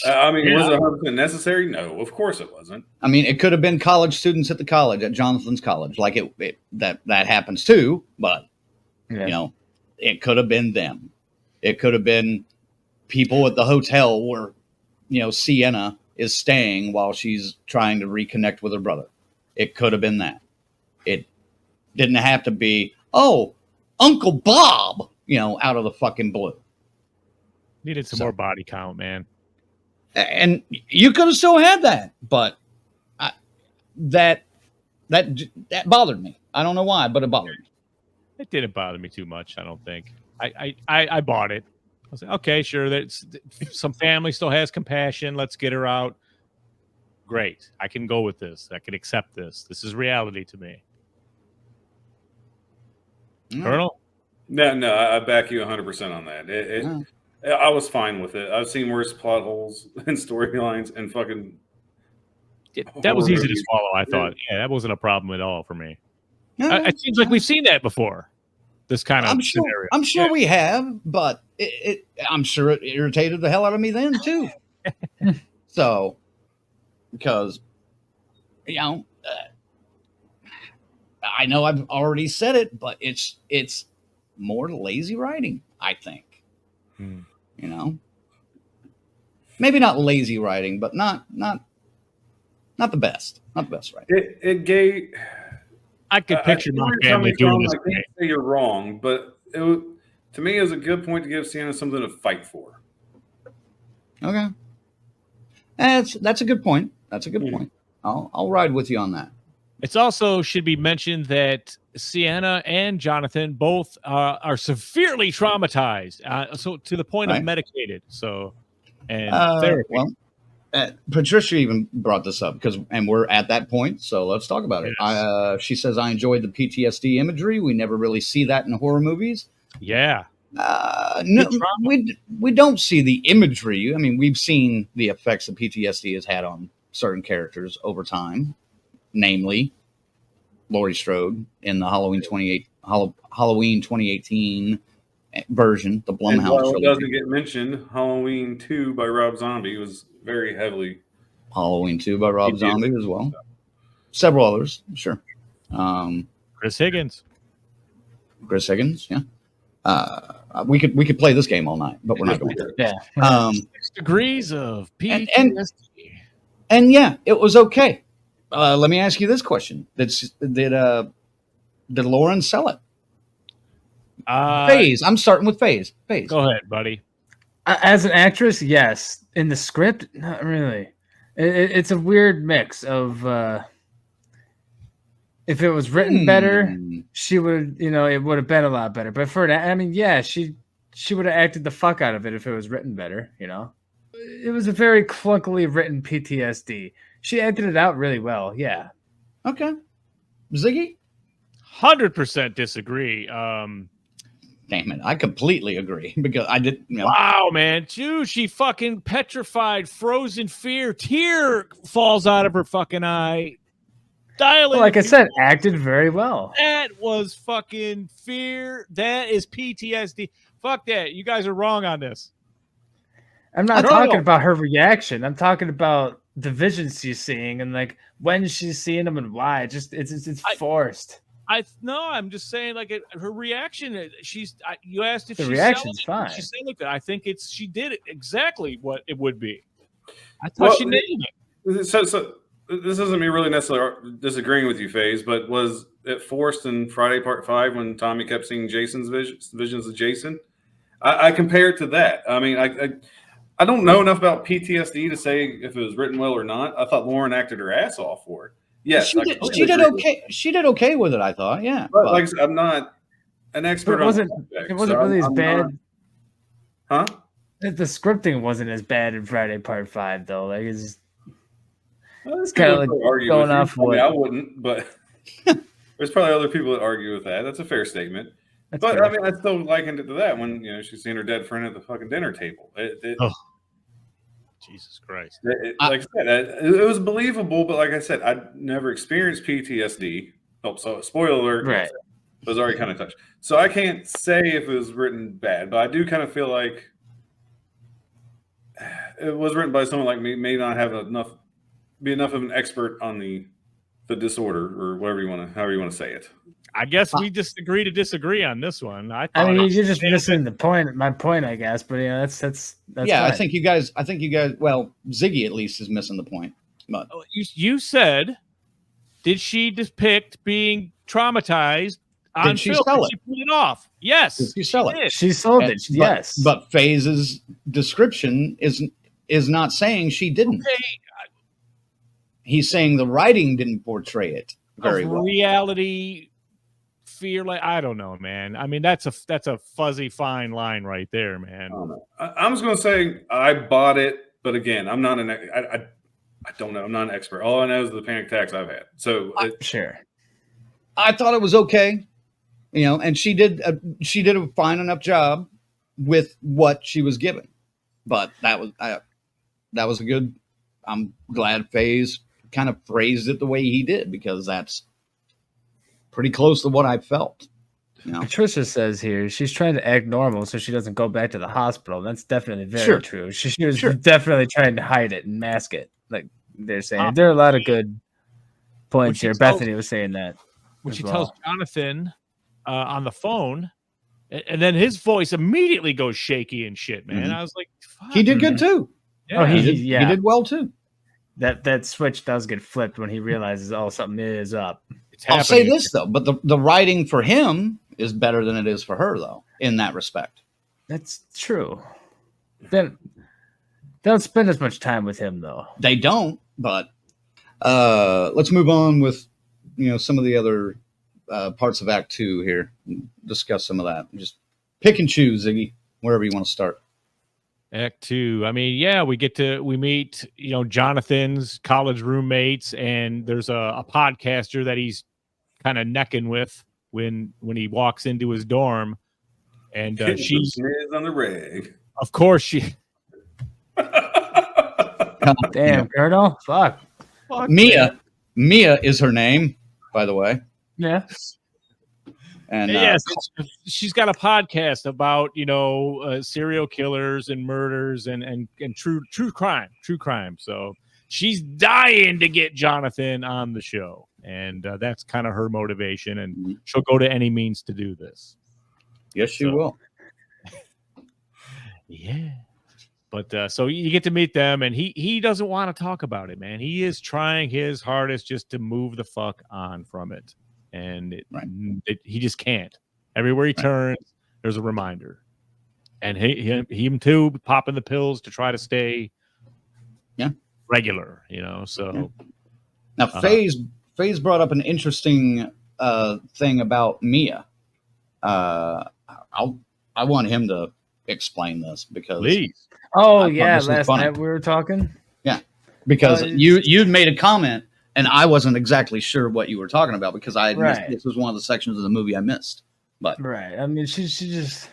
I mean, was it 100% necessary? No, of course it wasn't. I mean, it could have been college students at the college, at Jonathan's college. Like that happens too, but it could have been them. It could have been people at the hotel where, Sienna is staying while she's trying to reconnect with her brother. It could have been that. It didn't have to be, Uncle Bob, out of the fucking blue. Needed some more body count, man. And you could have still had that, but that bothered me. I don't know why, but it bothered me. It didn't bother me too much, I don't think. I bought it. I was like, okay, sure. That's some family still has compassion. Let's get her out. Great. I can go with this. I can accept this. This is reality to me. Colonel? No, I back you 100% on that. I was fine with it. I've seen worse plot holes and storylines and fucking. That was easy to swallow, I thought. Yeah, that wasn't a problem at all for me. It seems like we've seen that before. This kind of scenario. I'm sure we have, but I'm sure it irritated the hell out of me then too. So, because, I know I've already said it, but it's more lazy writing, I think. Maybe not lazy writing, but not the best. Not the best writing. It gave. I could picture my family doing this. I can't say you're wrong, but to me, it was a good point to give Sienna something to fight for. Okay, that's a good point. That's a good point. I'll ride with you on that. It's also should be mentioned that Sienna and Jonathan both are severely traumatized, so to the point of medicated. So, and therapy. Well, Patricia even brought this up and we're at that point, so let's talk about it. Yes. She says, I enjoyed the PTSD imagery. We never really see that in horror movies. Yeah. No, we don't see the imagery. I mean, we've seen the effects that PTSD has had on certain characters over time, namely Laurie Strode in the Halloween 2018 version, the Blumhouse trilogy. It doesn't get mentioned. Halloween 2 by Rob Zombie was very heavily. Halloween 2 by Rob Zombie as well. Several others, sure. Chris Higgins, yeah. We could play this game all night, but we're not going to. Yeah. 6 degrees of PTSD. And yeah, it was okay. Let me ask you this question: Did Lauren sell it? Faze. I'm starting with Faze. Faze. Go ahead, buddy. As an actress, yes. In the script, not really. It's a weird mix of. If it was written better, she would, it would have been a lot better. But she would have acted the fuck out of it if it was written better. It was a very clunkily written PTSD. She acted it out really well. Yeah. Okay. Ziggy? 100% disagree. Damn it. I completely agree because I did. Wow, man. Dude, she fucking petrified, frozen fear. Tear falls out of her fucking eye. Well, like I said, acted very well. That was fucking fear. That is PTSD. Fuck that. You guys are wrong on this. I'm not talking about her reaction. I'm talking about the visions she's seeing and like when she's seeing them and why. It's forced. I'm just saying her reaction. You asked if the reaction's fine. She said like that. I think she did it exactly what it would be. I thought she nailed it. So this isn't me really necessarily disagreeing with you, FaZe, but was it forced in Friday Part 5 when Tommy kept seeing Jason's visions of Jason? I compare it to that. I mean, I don't know enough about PTSD to say if it was written well or not. I thought Lauren acted her ass off for it. Yes, she did okay. She did okay with it, I thought. Yeah, but like I said, I'm not an expert. It wasn't really as bad. Huh? The scripting wasn't as bad in Friday Part 5 though. Like it's Well, kind of like going off what I wouldn't, but there's probably other people that argue with that. That's a fair statement. That's But fair. I mean, I still likened it to that when she's seen her dead friend at the fucking dinner table. Jesus Christ! Like I said, it was believable, but like I said, I'd never experienced PTSD. Oh, so spoiler alert! Right. It was already kind of touched. So I can't say if it was written bad, but I do kind of feel like it was written by someone like me, may not have be enough of an expert on the disorder or whatever however you want to say it. I guess we just agree to disagree on this one. I mean, you're just missing the point. My point, I guess, but that's yeah. fine. I think you guys. Well, Ziggy at least is missing the point. But You said, did she depict being traumatized on Did she film? sell Did she put it off? Yes. did she sell it? She sold it. Yes, But FaZe's description is not saying she didn't. Okay. He's saying the writing didn't portray it very Of well. reality fear, like I don't know, man. I mean, that's a fuzzy fine line right there, man. I don't know. I'm just going to say I bought it, but again, I'm not I don't know. I'm not an expert. All I know is the panic attacks I've had. So sure. I thought it was okay, and she did a fine enough job with what she was given. But that was a good. I'm glad FaZe kind of phrased it the way he did, because that's pretty close to what I felt. Patricia says here she's trying to act normal so she doesn't go back to the hospital. That's definitely very true. She was definitely trying to hide it and mask it, like they're saying. There are a lot of good points here. Bethany was saying that. When she tells Jonathan on the phone, and then his voice immediately goes shaky and shit, man. Mm-hmm. I was like, fuck. He did good too. Yeah. He did well too. That switch does get flipped when he realizes, something is up. I'll say this though, but the writing for him is better than it is for her, though, in that respect. That's true. Then they don't spend as much time with him, though. They don't, but let's move on with some of the other parts of Act 2 here. Discuss some of that. Just pick and choose, Ziggy, wherever you want to start. Act 2. I mean, yeah, we meet, Jonathan's college roommates, and there's a podcaster that he's kind of necking with when he walks into his dorm, and she's on the reg. Of course, she. Damn, Colonel, fuck. Mia is her name, by the way. Yeah. And yes, she's got a podcast about serial killers and murders and true crime. So she's dying to get Jonathan on the show, and that's kind of her motivation. And she'll go to any means to do this. Yes, she will. Yeah, but so you get to meet them, and he doesn't want to talk about it, man. He is trying his hardest just to move the fuck on from it. And he just can't. Everywhere he turns, there's a reminder, and him too, popping the pills to try to stay, regular. So now FaZe brought up an interesting thing about Mia. I want him to explain this because please. Last night we were talking. Yeah, because you'd made a comment. And I wasn't exactly sure what you were talking about because I had missed, this was one of the sections of the movie I missed. But I mean, she just,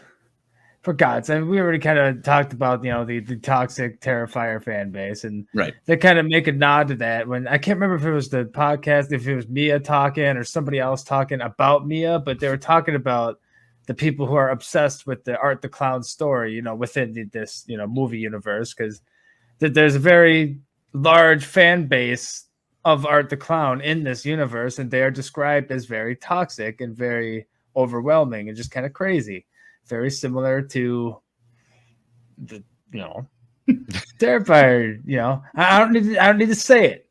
for God's sake, we already kind of talked about the toxic Terrifier fan base, and they kind of make a nod to that. When I can't remember if it was the podcast, if it was Mia talking or somebody else talking about Mia, but they were talking about the people who are obsessed with the Art the Clown story, within this movie universe, because there's a very large fan base of Art the Clown in this universe, and they are described as very toxic and very overwhelming and just kind of crazy. Very similar to the Terrifier. I don't need to say it.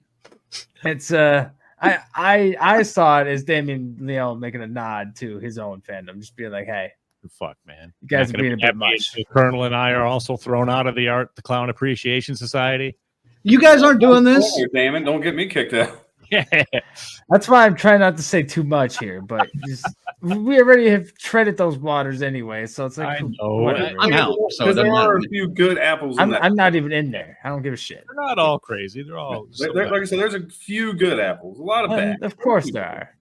It's I saw it as Damien Leone making a nod to his own fandom, just being like, "Hey, Fuck, man. you guys Not are gonna being a be bit happy much." until Colonel and I are also thrown out of the Clown Appreciation Society. You guys aren't doing this. Damon, don't get me kicked out. That's why I'm trying not to say too much here, but we already have treaded those waters anyway, so it's like I know. whatever. I'm out. So it Because there doesn't are matter. a few good apples in that. I'm not even in there. I don't give a shit. They're not all crazy. They're all Like I said, there's a few good apples, a lot of bad. Of course there are.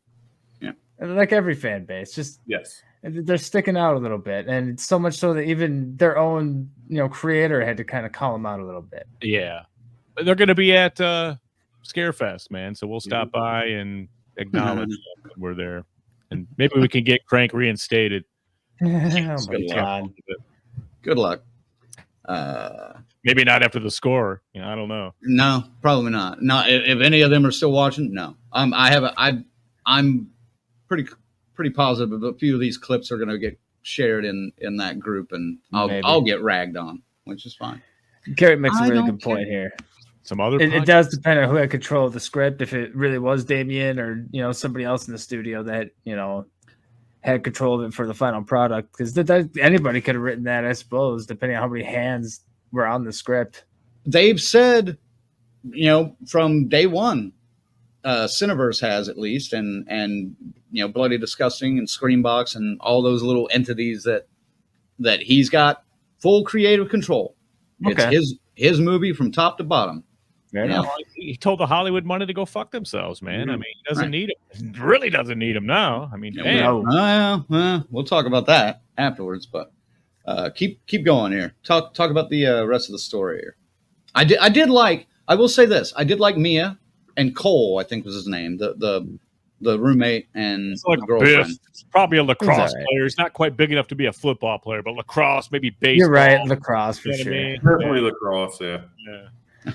Yeah. And like every fan base, just Yes. they're sticking out a little bit, and it's so much so that even their own creator had to kind of call them out a little bit. Yeah. But they're going to be at Scarefest, man. So we'll stop by and acknowledge that we're there. And maybe we can get Crank reinstated. Oh my Good God. Good luck. Maybe not after the score. I don't know. No, probably not. No, if any of them are still watching, no. I'm pretty positive a few of these clips are going to get shared in that group, and I'll get ragged on, which is fine. Garrett makes a I really don't good point here. Some other It does depend on who had control of the script. If it really was Damien or somebody else in the studio that had control of it for the final product, because anybody could have written that, I suppose, depending on how many hands were on the script. They've said, from day one, Cineverse has at least, and Bloody Disgusting and Screambox and all those little entities that he's got full creative control. Okay. It's his movie from top to bottom. Yeah. He told the Hollywood money to go fuck themselves, man. I mean, he doesn't need him. Really doesn't need him now. I mean, damn. We'll talk about that afterwards, but keep going here. Talk about the rest of the story here. I will say this. I did like Mia and Cole, I think was his name, the roommate and It's like the girlfriend. Biff. It's probably a lacrosse He's all right. player. He's not quite big enough to be a football player, but lacrosse, maybe baseball. You're right, lacrosse for You know what I sure. mean? Definitely lacrosse, yeah. Yeah.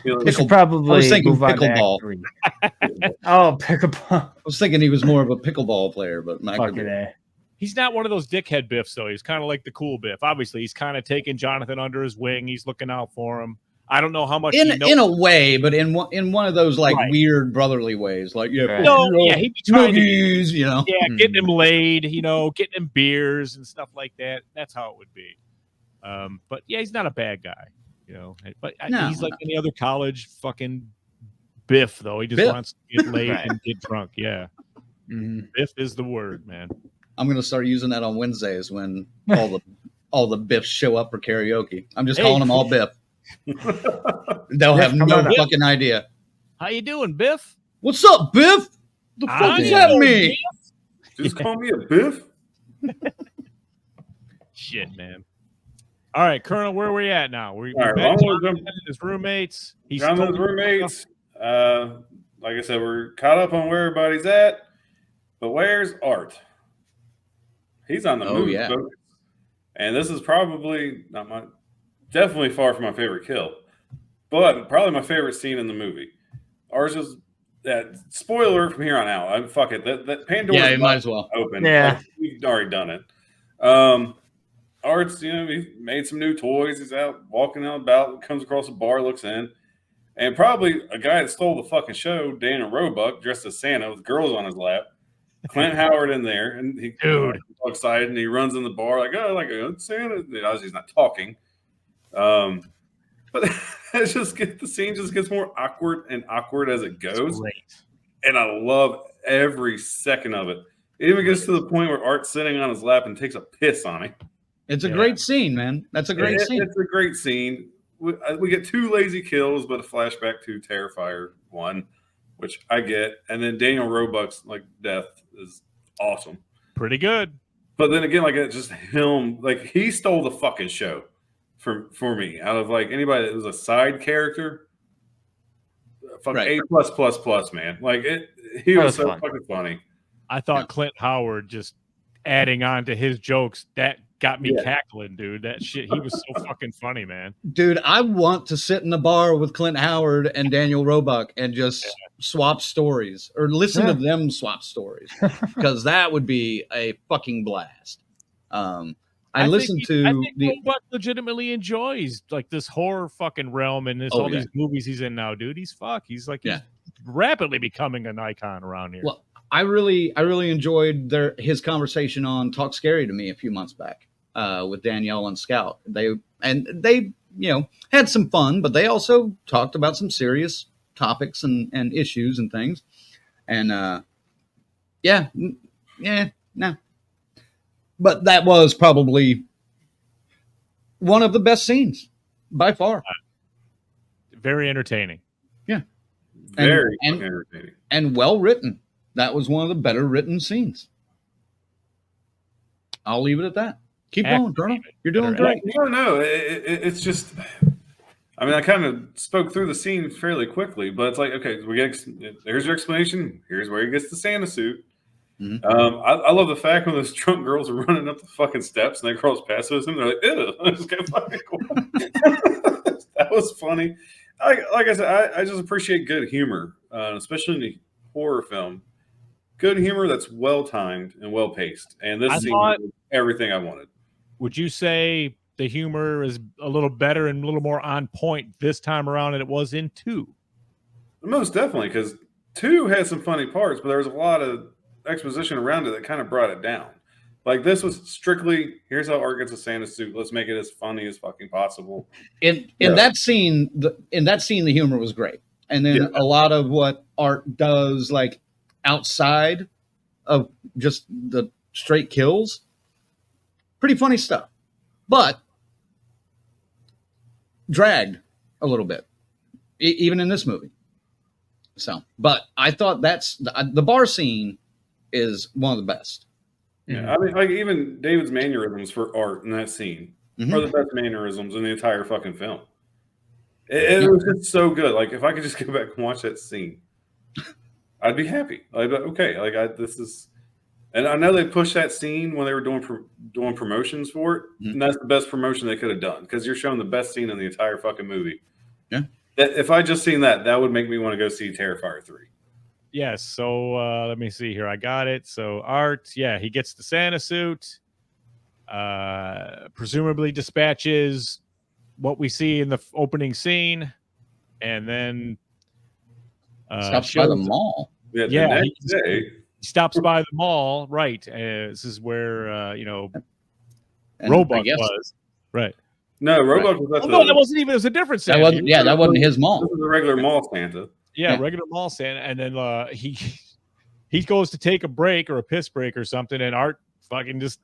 We should probably I was thinking move on to pickleball. Act 3. Oh, pickleball. I was thinking he was more of a pickleball player, but not Fucking A. He's not one of those dickhead Biffs, though. He's kind of like the cool Biff. Obviously, he's kind of taking Jonathan under his wing. He's looking out for him. I don't know how much he knows. in a way, but in one of those weird brotherly ways, like he'd be trying to, movies, getting him laid, getting him beers and stuff like that. That's how it would be. But yeah, he's not a bad guy, But he's like any other college fucking Biff, though. He just wants to get laid and get drunk. Yeah, Biff is the word, man. I'm gonna start using that on Wednesdays when all the Biffs show up for karaoke. I'm just calling them all Biff. They'll have no fucking idea. How you doing, Biff? What's up, Biff? The fuck does that mean? Just call me a Biff. Shit, man. All right, Colonel, where are we at now? We're All right, back well, to his roommates. He's John and his roommates. Like I said, we're caught up on where everybody's at. But where's Art? He's on the move, yeah. folks. And this is probably definitely far from my favorite kill, but probably my favorite scene in the movie. Ours is that spoiler from here on out. Fuck it. That Pandora's Yeah, you might as well open. Yeah, like, we've already done it. Art's, he made some new toys. He's out walking out about, comes across a bar, looks in, and probably a guy that stole the fucking show, Daniel Roebuck, dressed as Santa with girls on his lap. Clint Howard in there, and he's all excited, and he runs in the bar like Santa. Obviously, he's not talking. But the scene just gets more awkward and awkward as it goes. And I love every second of it. It even gets to the point where Art's sitting on his lap and takes a piss on him. It's a great scene, man. That's a great scene. It's a great scene. We get 2 lazy kills, but a flashback to Terrifier 1, which I get. And then Daniel Roebuck's death is awesome. Pretty good. But then again, it's just him. He stole the fucking show. For me, out of anybody that was a side character, A+++, man. He was so fucking funny. I thought Clint Howard just adding on to his jokes that got me cackling, dude. That shit, he was so fucking funny, man. Dude, I want to sit in the bar with Clint Howard and Daniel Roebuck and just swap stories or listen to them swap stories because that would be a fucking blast. I listened to I think Robot legitimately enjoys like this horror fucking realm and all these movies he's in now, dude. He's he's rapidly becoming an icon around here. Well, I really enjoyed his conversation on Talk Scary to Me a few months back with Danielle and Scout. They had some fun, but they also talked about some serious topics and issues and things. And no. But that was probably one of the best scenes by far. Very entertaining. Yeah. Very entertaining. And well written. That was one of the better written scenes. I'll leave it at that. Keep going, Colonel. You're doing great. No. It's just, I mean, I kind of spoke through the scene fairly quickly, but it's like, okay, here's your explanation. Here's where he gets the Santa suit. Mm-hmm. I love the fact when those drunk girls are running up the fucking steps and that girl's passes them. They're like, ew. That was funny. Like I said, I just appreciate good humor, especially in a horror film. Good humor that's well timed and well paced. And this scene was everything I wanted. Would you say the humor is a little better and a little more on point this time around than it was in 2? Most definitely, because 2 had some funny parts, but there was a lot of exposition around it that kind of brought it down. Like this was strictly, here's how Art gets a Santa suit. Let's make it as funny as fucking possible. In that scene, the humor was great. And then a lot of what Art does, like outside of just the straight kills, pretty funny stuff, but dragged a little bit, even in this movie. So, but I thought that's the bar scene is one of the best. Yeah, I mean, like even David's mannerisms for Art in that scene are the best mannerisms in the entire fucking film. It was just so good. Like if I could just go back and watch that scene, I'd be happy. I'd be like, okay, this is, and I know they pushed that scene when they were doing promotions for it, and that's the best promotion they could have done because you're showing the best scene in the entire fucking movie. Yeah, if I just seen that would make me want to go see Terrifier 3. Yes. So let me see here. I got it. So Art, he gets the Santa suit, presumably dispatches what we see in the opening scene, and then stops by the mall. He stops by the mall. Right. This is where Roebuck was. Right. No, Roebuck was at that wasn't even. It was a different Santa. That wasn't his mall. This was a regular mall Santa. Yeah, regular mall Santa, and then he goes to take a break or a piss break or something, and Art fucking just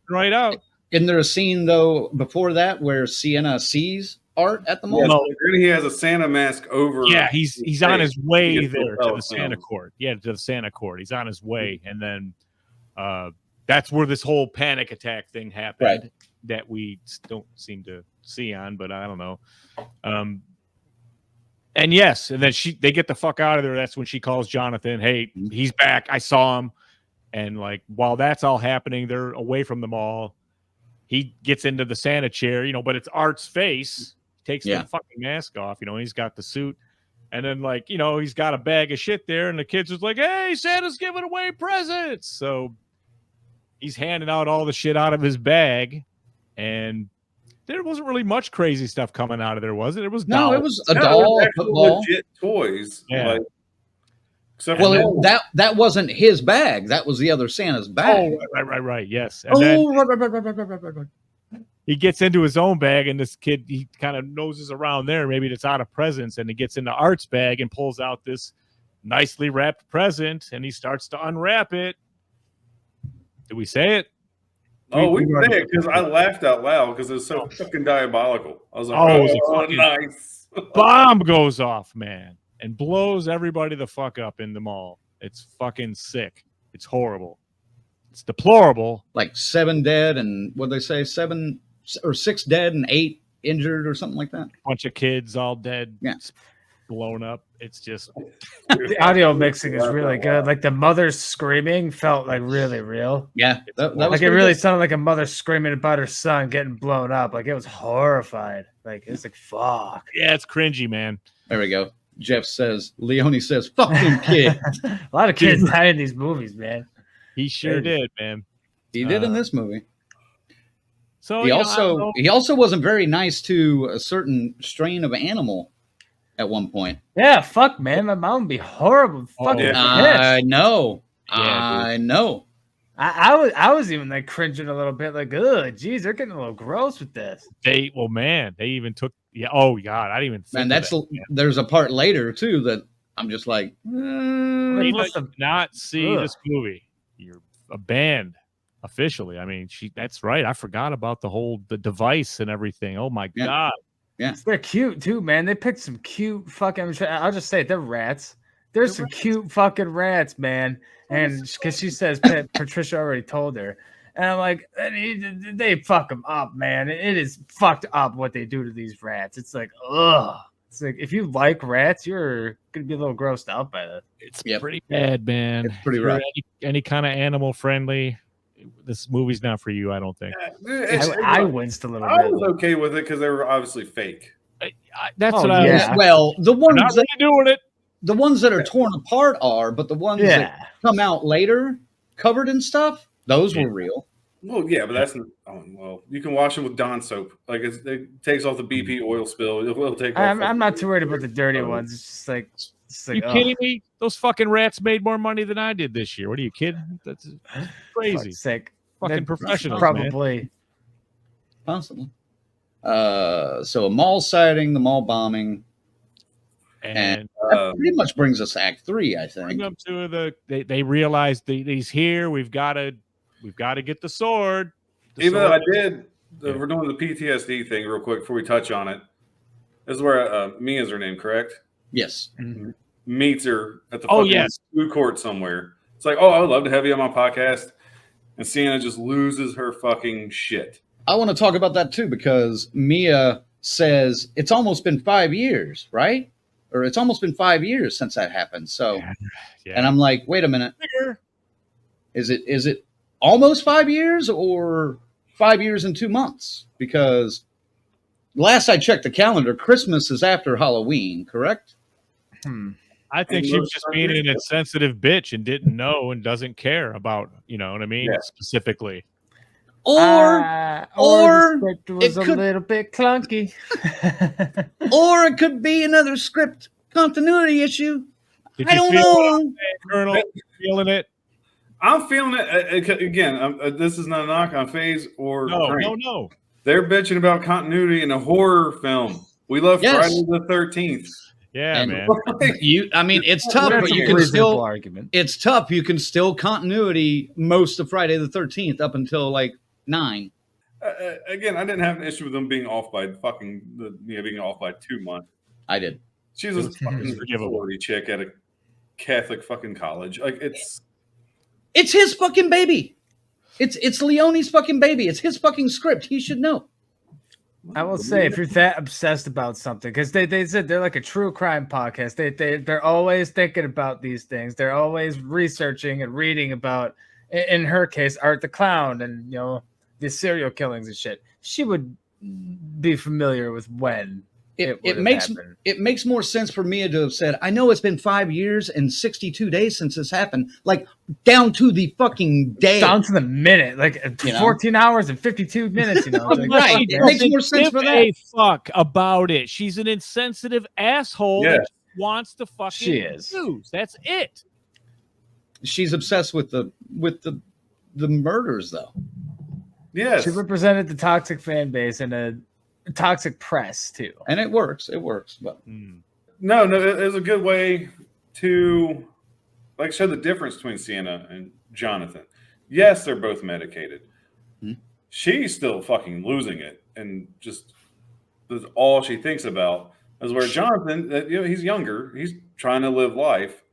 right out. Isn't there a scene though before that where Sienna sees Art at the mall? No, he has a Santa mask over. Yeah, he's on his way there to the Santa court. Yeah, to the Santa court. He's on his way, and then that's where this whole panic attack thing happened that we don't seem to see on, but I don't know. And then they get the fuck out of there. That's when she calls Jonathan. Hey, he's back. I saw him. And like while that's all happening, they're away from the mall. He gets into the Santa chair, but it's Art's face. Takes the fucking mask off, and he's got the suit. And then he's got a bag of shit there, and the kid's just like, hey, Santa's giving away presents. So he's handing out all the shit out of his bag, and there wasn't really much crazy stuff coming out of there, was it? It was dolls. It was a doll, football, legit toys. Yeah. That wasn't his bag. That was the other Santa's bag. Oh, right. Yes. And right. He gets into his own bag, and this kid, he kind of noses around there. Maybe it's out of presents, and he gets into Art's bag and pulls out this nicely wrapped present, and he starts to unwrap it. Did we say it? Oh, we say it because I laughed out loud because it was so fucking diabolical. I was like, nice. Bomb goes off, man, and blows everybody the fuck up in the mall. It's fucking sick. It's horrible. It's deplorable. Like 7 dead and what they say, 7 or 6 dead and 8 injured or something like that. Bunch of kids all dead. Yeah. Blown up. It's just the audio mixing is really good. Like the mother screaming felt like really real. Yeah, that was like it really sounded like a mother screaming about her son getting blown up. Like it was horrified. Like it's like fuck. Yeah, it's cringy, man. There we go. Jeff says, Leone says, "Fucking kid." A lot of kids die in these movies, man. He sure did, man. He did in this movie. So He you know, I don't know. he also wasn't very nice to a certain strain of animal at one point. Yeah, fuck, man. My mom would be horrible. Fucking yeah. I pissed. know. Yeah, I know. I was even like cringing a little bit, like, ugh, geez, they're getting a little gross with this. They even took oh god, I didn't even think And of that. there's a part later too that I'm just like, Lena, What's you the- did not see Ugh. this movie. You're a banned officially. I mean, that's right. I forgot about the device and everything. Oh my Yeah. god. They're cute too, man. They picked some cute fucking. I'll just say it, they're rats. There's some cute fucking rats, man. And because she says Patricia already told her, and I'm like, they fuck them up, man. It is fucked up what they do to these rats. It's like, ugh. It's like if you like rats, you're gonna be a little grossed out by that. It's Yep. pretty bad, man. It's pretty If you're rough. any kind of animal friendly, this movie's not for you, I don't think. I winced a little I bit. was okay with it because they were obviously fake. That's Oh, what I was yeah. well, the We're not ones that really doing it. the ones that are torn apart are, but the ones Yeah. that come out later, covered in stuff, those were real. Well, yeah, but that's well. You can wash them with Dawn soap. Like it takes off the BP oil spill. It will take. I'm not too worried about the dirty ones. It's just like, You kidding me? Those fucking rats made more money than I did this year. What are you kidding? That's crazy. Sick. Fucking professionals, man. Probably. Possibly. So a mall sighting, the mall bombing, And that pretty much brings us to Act 3, I bring think. them to they realize he's here. We've got to get the sword. Even though I did, we're doing the PTSD thing real quick before we touch on it. This is where Mia's her name, correct? Yes. Mhm. Meets her at the Oh, fucking yes. food court somewhere. It's like, oh, I would love to have you on my podcast. And Sienna just loses her fucking shit. I want to talk about that too, because Mia says it's almost been 5 years, right? Or it's almost been 5 years since that happened. So, Yeah. and I'm like, wait a minute. Is it almost 5 years or 5 years and 2 months? Because last I checked the calendar, Christmas is after Halloween, correct? I think she was just being an insensitive bitch and didn't know and doesn't care about, you know what I mean? Yeah. Specifically. Or or the script was it a could- little bit clunky. or it could be another script continuity issue. Did I you don't feel what I'm know. saying, Colonel? Feeling it? I'm feeling it. Again, this is not a knock on Phase or Crank. No. They're bitching about continuity in a horror film. We love Yes. Friday the 13th. Yeah, And- man. I mean, it's tough, That's but a you can reasonable still. argument. It's tough. You can still continuity most of Friday the 13th up until like 9. Again, I didn't have an issue with them being off by being off by 2 months. I did. She's a fucking forgivable. sorority chick at a Catholic fucking college. Like it's It's his fucking baby. It's Leone's fucking baby. It's his fucking script. He should know. I will say, if you're that obsessed about something, because they said they're like a true crime podcast. They're always thinking about these things. They're always researching and reading about, in her case, Art the Clown and the serial killings and shit. She would be familiar with when It would've makes happened. it makes more sense for Mia to have said, "I know it's been 5 years and 62 days since this happened," like down to the fucking day. down to the minute, like 14 hours and 52 minutes. Like, Right. It makes more sense for Give that. a fuck about it. She's an insensitive asshole Yeah. that wants to fucking She is. news. That's it. She's obsessed with the murders, though. yes. She represented the toxic fan base and a toxic press too. And it works. It works. But No, it's a good way to show the difference between Sienna and Jonathan. Yes, they're both medicated. Hmm. She's still fucking losing it, and just that's all she thinks about. As where Jonathan, he's younger, he's trying to live life.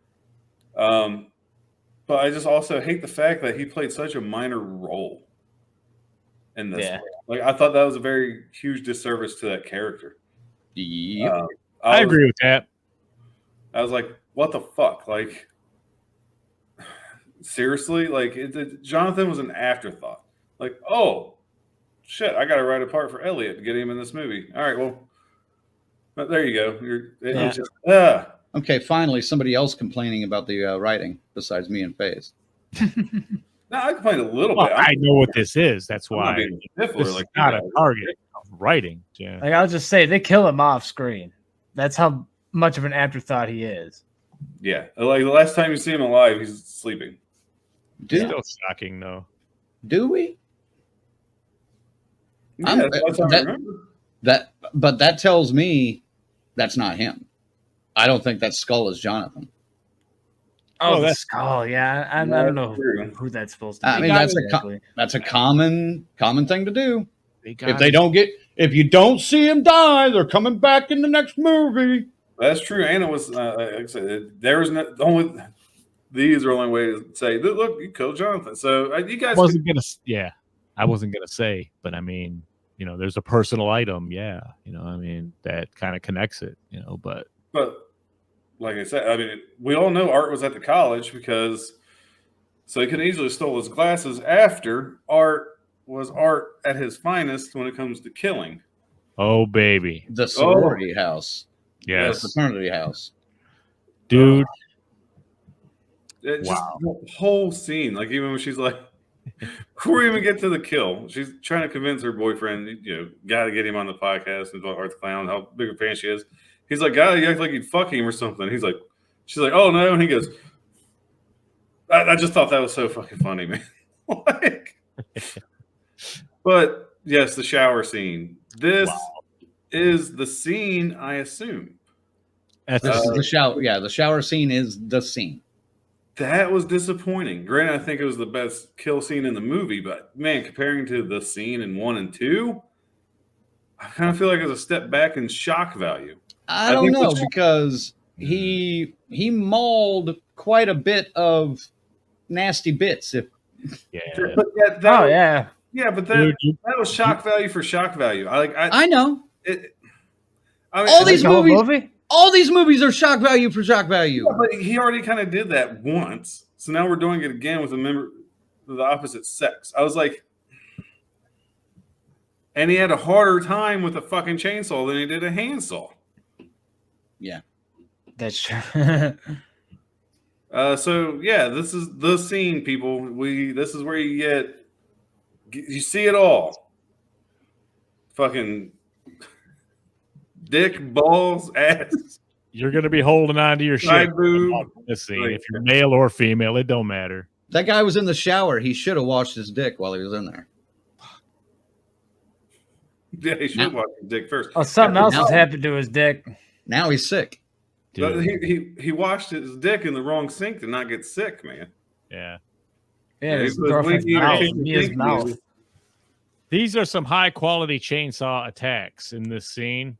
But I just also hate the fact that he played such a minor role in this. Yeah. Like I thought that was a very huge disservice to that character. yep. I agree with that. I was like, what the fuck? Like, seriously? Like, Jonathan was an afterthought. Like, oh, shit, I got to write a part for Elliot to get him in this movie. All right, well, but there you go. It was just, Okay, finally, somebody else complaining about the writing besides me and FaZe. No, No, I complained a little Well, bit. I know what this is. That's I'm not why being a stifler this is like not you a guys. target of writing. Yeah. Like I'll just say, they kill him off screen. That's how much of an afterthought he is. Yeah, like the last time you see him alive, he's sleeping. Still shocking, though. Do we? Yeah, that's the last time I remember. But that tells me that's not him. I don't think that skull is Jonathan. Oh, the that's skull. Yeah, I don't know who that's supposed to be. I mean, that's a common thing to do. If you don't see him die, they're coming back in the next movie. That's true, and it was like I said, there was no only. These are the only way to say, look, you killed Jonathan. So you guys. I wasn't gonna say, but I mean, there's a personal item, that kind of connects it, but like I said, I mean, we all know Art was at the college so he could easily stole his glasses after Art was Art at his finest when it comes to killing. Oh, baby. The sorority house. Yes. The fraternity house. Dude. Just the whole scene, like even when she's like, before we even get to the kill, she's trying to convince her boyfriend, got to get him on the podcast and Art the Clown, how big a fan she is. He's like, God, you act like you'd fuck him or something. She's like, oh no, and he goes, I just thought that was so fucking funny, man. But yes, the shower scene. This is the scene, I assume. This is the shower. Yeah, the shower scene is the scene. That was disappointing. Granted, I think it was the best kill scene in the movie, but man, comparing to the scene in 1 and 2, I kind of feel like it's a step back in shock value. I don't know because he mauled quite a bit of nasty bits. Yeah, but that was shock value for shock value. I know. All these movies are shock value for shock value. Yeah, but he already kind of did that once, so now we're doing it again with a member of the opposite sex. I was like, and he had a harder time with a fucking chainsaw than he did a handsaw. Yeah, that's true. So yeah, this is the scene, people. This is where you see it all. Fucking dick, balls, ass. You're gonna be holding on to your shit. This scene, if you're male or female, it don't matter. That guy was in the shower. He should have washed his dick while he was in there. Yeah, he should wash his dick first. Oh, something else has happened to his dick. Now he's sick. But he washed his dick in the wrong sink to not get sick, man. Yeah. Yeah, his girlfriend's mouth. These are some high quality chainsaw attacks in this scene.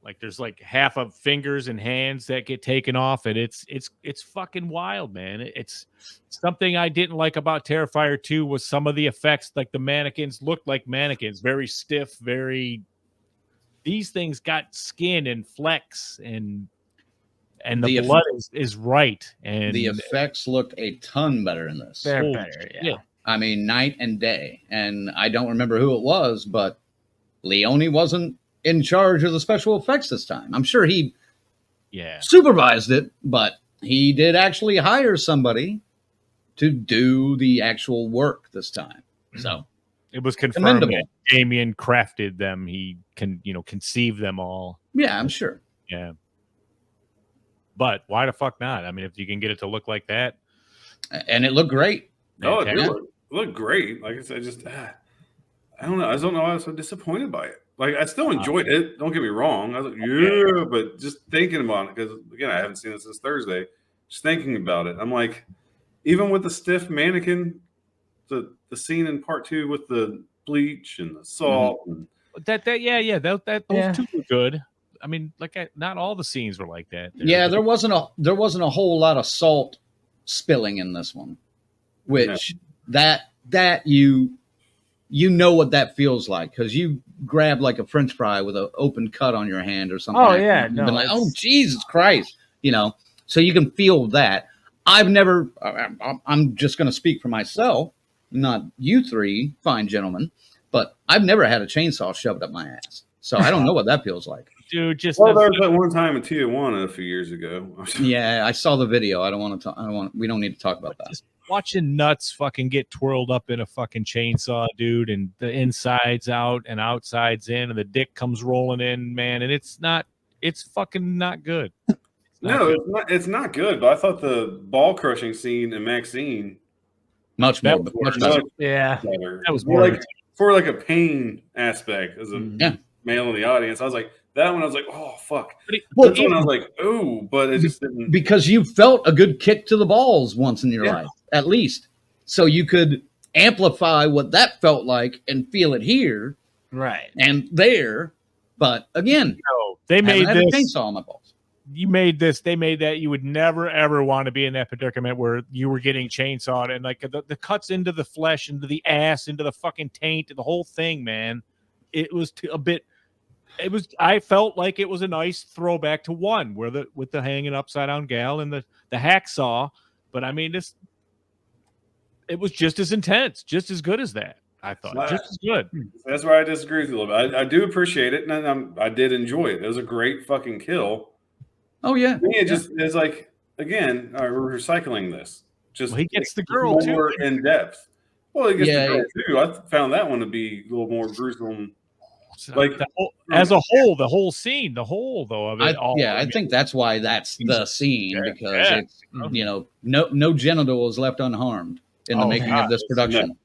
Like there's like half of fingers and hands that get taken off, and it's fucking wild, man. It's something I didn't like about Terrifier 2 was some of the effects, like the mannequins looked like mannequins, very stiff, these things got skin and flex and the blood is right, and the effects looked a ton better in this. They're better, yeah. I mean, night and day. And I don't remember who it was, but Leone wasn't in charge of the special effects this time. I'm sure he supervised it, but he did actually hire somebody to do the actual work this time. So it was confirmed that Damien crafted them. He conceived them all. Yeah, I'm sure. Yeah. But why the fuck not? I mean, if you can get it to look like that. And it looked great. Oh, it looked great. Like I said, I don't know. I don't know why I was so disappointed by it. Like, I still enjoyed it. Don't get me wrong. I was like, but just thinking about it, because, again, I haven't seen it since Thursday. Just thinking about it. I'm like, even with the stiff mannequin, the scene in part 2 with the bleach and the salt. Mm-hmm. Those two were good. I mean, not all the scenes were like that. There wasn't a whole lot of salt spilling in this one, which that you know what that feels like, because you grab like a French fry with an open cut on your hand or something. Oh yeah, no, like, oh Jesus Christ, so you can feel that. I'm just going to speak for myself, not you three fine gentlemen, but I've never had a chainsaw shoved up my ass, so I don't know what that feels like. dude. Just Well, there was that one time in Tijuana a few years ago. Yeah, I saw the video. I don't want to. We don't need to talk about that. just watching nuts fucking get twirled up in a fucking chainsaw, dude, and the insides out and outsides in, and the dick comes rolling in, man, and it's fucking not good. It's not good. But I thought the ball crushing scene in Maxine Much better. Yeah, that was more like for like a pain aspect as a male in the audience. I was like, that one. I was like, oh fuck. Well, this one I was like, oh, but it just didn't. Because you felt a good kick to the balls once in your life, at least, so you could amplify what that felt like and feel it here, right, and there. But again, they made this chainsaw on my balls. You made this. They made that. You would never ever want to be in that predicament where you were getting chainsawed and like the cuts into the flesh, into the ass, into the fucking taint, the whole thing, man. It was a bit. It was. I felt like it was a nice throwback to one where with the hanging upside down gal and the hacksaw. But I mean, it was just as intense, just as good as that. I thought just as good. That's where I disagree with you a little bit. I do appreciate it, and I did enjoy it. It was a great fucking kill. Oh yeah, to me, it's like again, we're recycling this. Just he gets the girl more too in depth. Well, he gets the girl too. I found that one to be a little more gruesome. Like as a whole, the whole scene, the whole though of it. I think that's why that's the scene because it's no genital is left unharmed in the making of this production.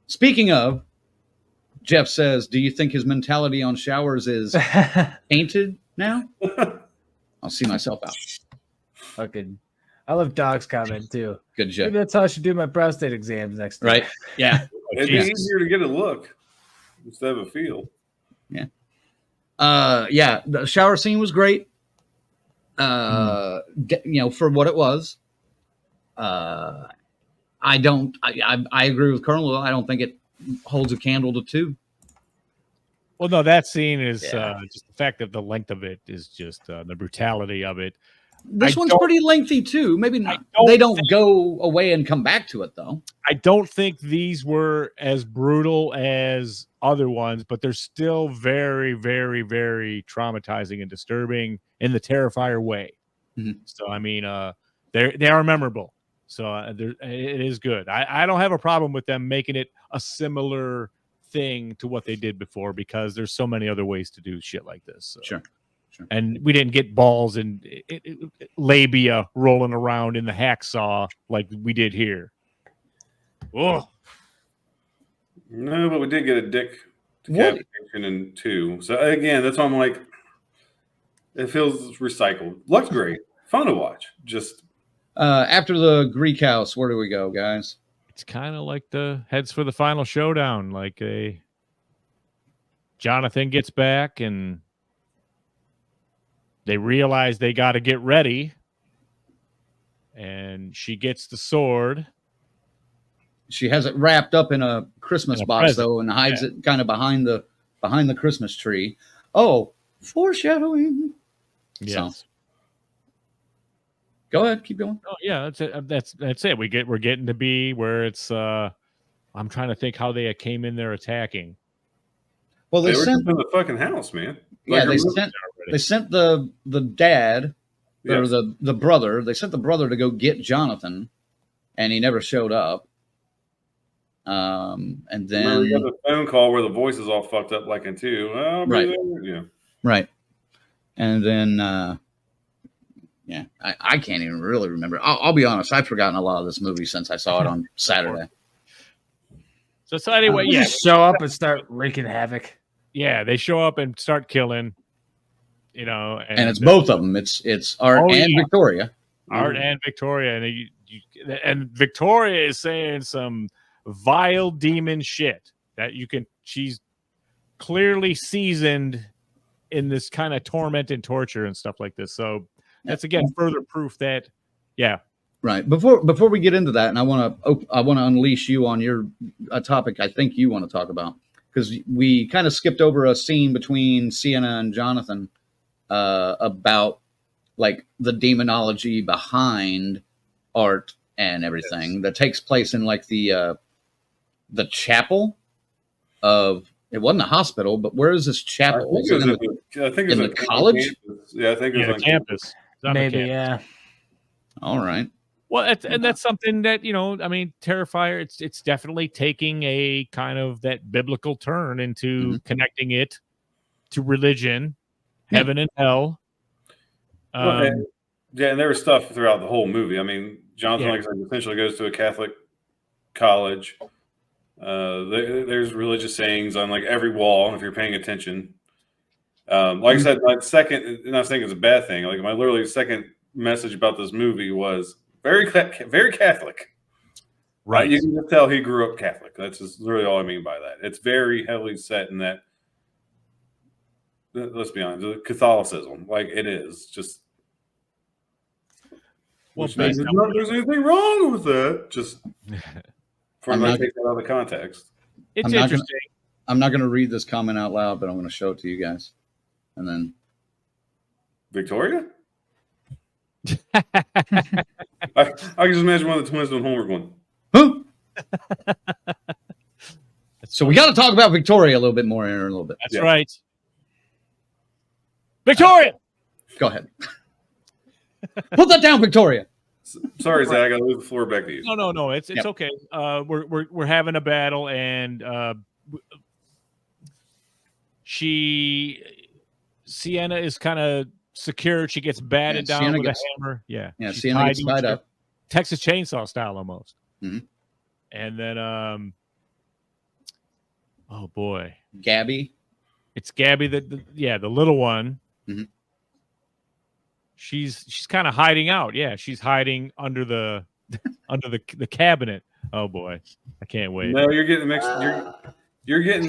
Speaking of, Jeff says, "Do you think his mentality on showers is tainted now?" I'll see myself out. Fucking, I love Dog's comment too. Good job. Maybe that's how I should do my prostate exams next time. Right? Yeah. It'd be easier to get a look instead of a feel. Yeah. The shower scene was great. For what it was. I agree with Colonel. I don't think it holds a candle to 2. Well, no, that scene is just the fact that the length of it is just the brutality of it. This one's pretty lengthy too. Maybe not. They don't go away and come back to it though. I don't think these were as brutal as other ones, but they're still very, very, very traumatizing and disturbing in the Terrifier way. Mm-hmm. So I mean, they are memorable. So it is good. I don't have a problem with them making it a similar thing to what they did before because there's so many other ways to do shit like this. So. Sure. And we didn't get balls and labia rolling around in the hacksaw like we did here. Oh. No, but we did get a dick decapitation in 2. So again, that's why I'm like, it feels recycled. Looks great. Fun to watch. Just after the Greek house, where do we go, guys? It's kind of like the heads for the final showdown. Like Jonathan gets back and they realize they got to get ready. And she gets the sword. She has it wrapped up in a Christmas box, though, and hides it kind of behind the Christmas tree. Oh, foreshadowing. Yes. So. Go ahead, keep going. Oh yeah, that's it. That's it. We're getting to be where it's. I'm trying to think how they came in there attacking. Well, they were sent just in the fucking house, man. Yeah, they sent the dad or the brother. They sent the brother to go get Jonathan, and he never showed up. And then we got the phone call where the voice is all fucked up, like in 2. Right. Yeah. Right. And then. Yeah, I can't even really remember. I'll be honest. I've forgotten a lot of this movie since I saw it on Saturday. So anyway, show up and start wreaking havoc. Yeah, they show up and start killing. And it's both of them. It's Art and Victoria. Art and Victoria, and Victoria is saying some vile demon shit that she's clearly seasoned in this kind of torment and torture and stuff like this. So. That's again further proof that, right. Before we get into that, and I want to unleash you on your topic. I think you want to talk about because we kind of skipped over a scene between Sienna and Jonathan about like the demonology behind Art and everything that takes place in like the chapel of. It wasn't a hospital, but where is this chapel? I think it was I think In it's the college? Campus. Yeah, I think it was Yeah, on campus. It's on the Maybe, campus. yeah. All right. Well, that's something that I mean, Terrifier. It's definitely taking a kind of that biblical turn into connecting it to religion, heaven and hell. Well, and there was stuff throughout the whole movie. I mean, Jonathan, Yeah. like I said, essentially goes to a Catholic college. There's religious sayings on like every wall if you're paying attention. Like I said, my second, I'm not saying it's a bad thing. Like my literally second message about this movie was very Catholic. Right. You can just tell he grew up Catholic. That's just really all I mean by that. It's very heavily set in that. Let's be honest, Catholicism, like it is just. Well, Which means there's anything wrong with that. Just for I take that out of the context. It's interesting. I'm not going to read this comment out loud, but I'm going to show it to you guys, and then Victoria. I can just imagine one of the twins doing homework going, huh? So we got to talk about Victoria a little bit more here in a little bit. That's right. Victoria. Go ahead. Put that down, Victoria. Sorry, Zach. I got to leave the floor back to you. No. It's okay. We're having a battle, and Sienna is kind of secured. She gets batted down Sienna with gets, a hammer. Yeah, Sienna gets tied up. Texas Chainsaw style almost. Mm-hmm. And then, oh boy, Gabby. It's Gabby, the little one. Mm-hmm. She's kind of hiding out. Yeah, she's hiding under the cabinet. Oh boy, I can't wait. No, you're getting mixed. You're getting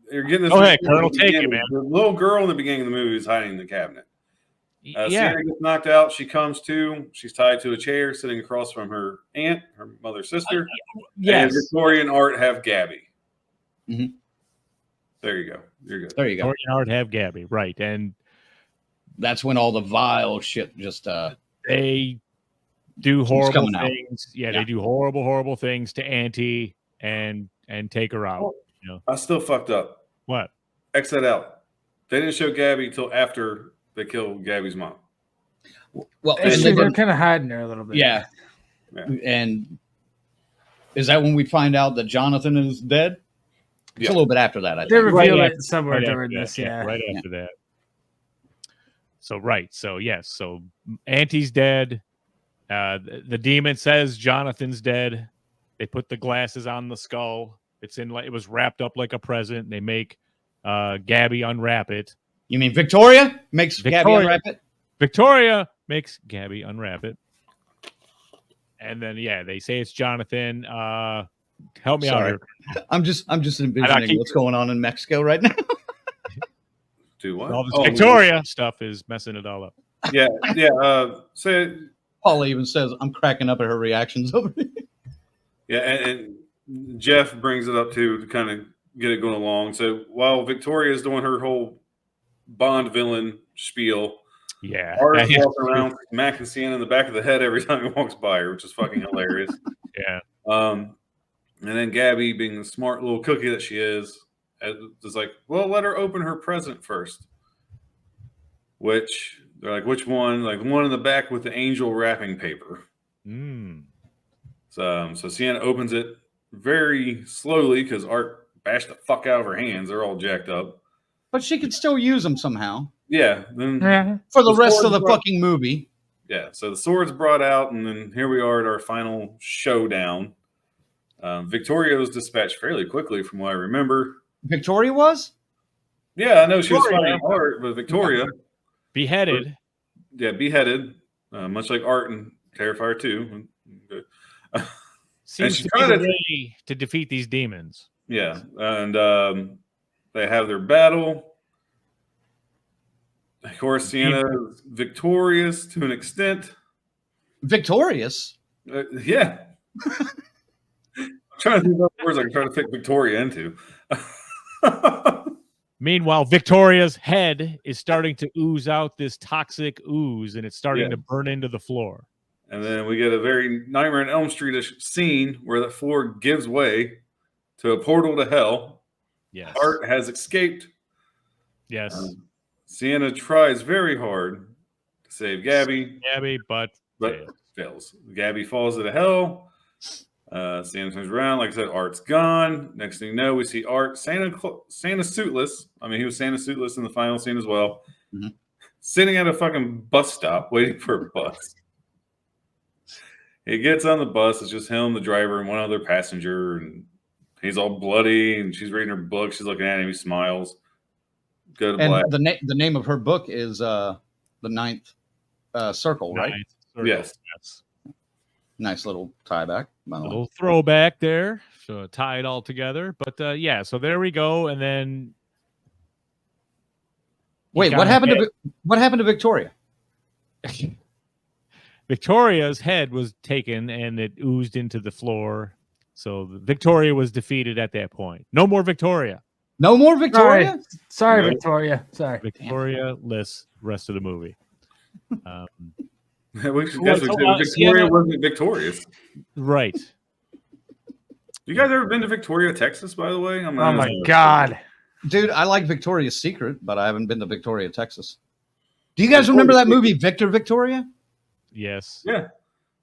you're getting this. Go ahead, Colonel. Take it, man. The little girl in the beginning of the movie is hiding in the cabinet. Yeah, Sienna gets knocked out. She comes to. She's tied to a chair, sitting across from her aunt, her mother's sister. Yes. And Victoria and Art have Gabby. Mm-hmm. There you go. You're good. There you go. Victoria and Art have Gabby, right? And that's when all the vile shit just they do horrible things. Out. Yeah, they do horrible things to Auntie and take her out. I still fucked up. What? X that out. They didn't show Gabby till after they killed Gabby's mom. Well, they're kind of hiding her a little bit. Yeah. And is that when we find out that Jonathan is dead? It's a little bit after that, I think. They reveal it somewhere during that, this, yeah. Right after that. So, yes. So, Auntie's dead. The demon says Jonathan's dead. They put the glasses on the skull. It was wrapped up like a present. They make Gabby unwrap it. You mean Victoria makes Gabby unwrap it? Victoria makes Gabby unwrap it. And then, they say it's Jonathan. Help me out here. I'm just envisioning what's going on in Mexico right now. Do what? All this Victoria stuff is messing it all up. Yeah. So Paula even says, I'm cracking up at her reactions over here. Yeah, and Jeff brings it up too to kind of get it going along. So while Victoria's doing her whole Bond villain spiel, Art is walking around smacking Sienna in the back of the head every time he walks by her, which is fucking hilarious. Yeah. And then Gabby, being the smart little cookie that she is like, well, let her open her present first. Which they're like, which one? Like the one in the back with the angel wrapping paper. So Sienna opens it very slowly because Art bashed the fuck out of her hands. They're all jacked up. But she could still use them somehow. Yeah. Then for the rest of the fucking movie. Yeah. So the sword's brought out, and then here we are at our final showdown. Victoria was dispatched fairly quickly, from what I remember. Victoria was? Yeah, I know she was fighting Art, but Victoria beheaded. Beheaded, much like Art and Terrifier 2. Seems to be the way to defeat these demons. Yeah, and they have their battle. Of course, Sienna is victorious to an extent. Victorious? Yeah. I'm trying to think of words I can try to fit Victoria into. Meanwhile, Victoria's head is starting to ooze out this toxic ooze, and it's starting to burn into the floor. And then we get a very Nightmare on Elm Street-ish scene where the floor gives way to a portal to hell. Yes. Art has escaped. Yes. Sienna tries very hard to save Gabby, but fails. Gabby falls into hell. Sienna turns around. Like I said, Art's gone. Next thing you know, we see Art, Santa suitless. I mean, he was Santa suitless in the final scene as well. Mhm. Sitting at a fucking bus stop waiting for a bus. He gets on the bus. It's just him, the driver, and one other passenger. And he's all bloody, and she's reading her book. She's looking at him. He smiles. Go to And black. the name of her book is The Ninth Circle, right? Yes. Nice little tie back. A little throwback there. So tie it all together. But yeah, so there we go. And then wait, what happened to Victoria? Victoria's head was taken and it oozed into the floor. So Victoria was defeated at that point. No more Victoria. No more Victoria? Sorry, No. Victoria. Sorry. Victoria-less rest of the movie. We should guess Victoria wasn't victorious. Right. You guys ever been to Victoria, Texas, by the way? Oh my God. Dude, I like Victoria's Secret, but I haven't been to Victoria, Texas. Do you guys remember that movie, Victoria? Yes. Yeah.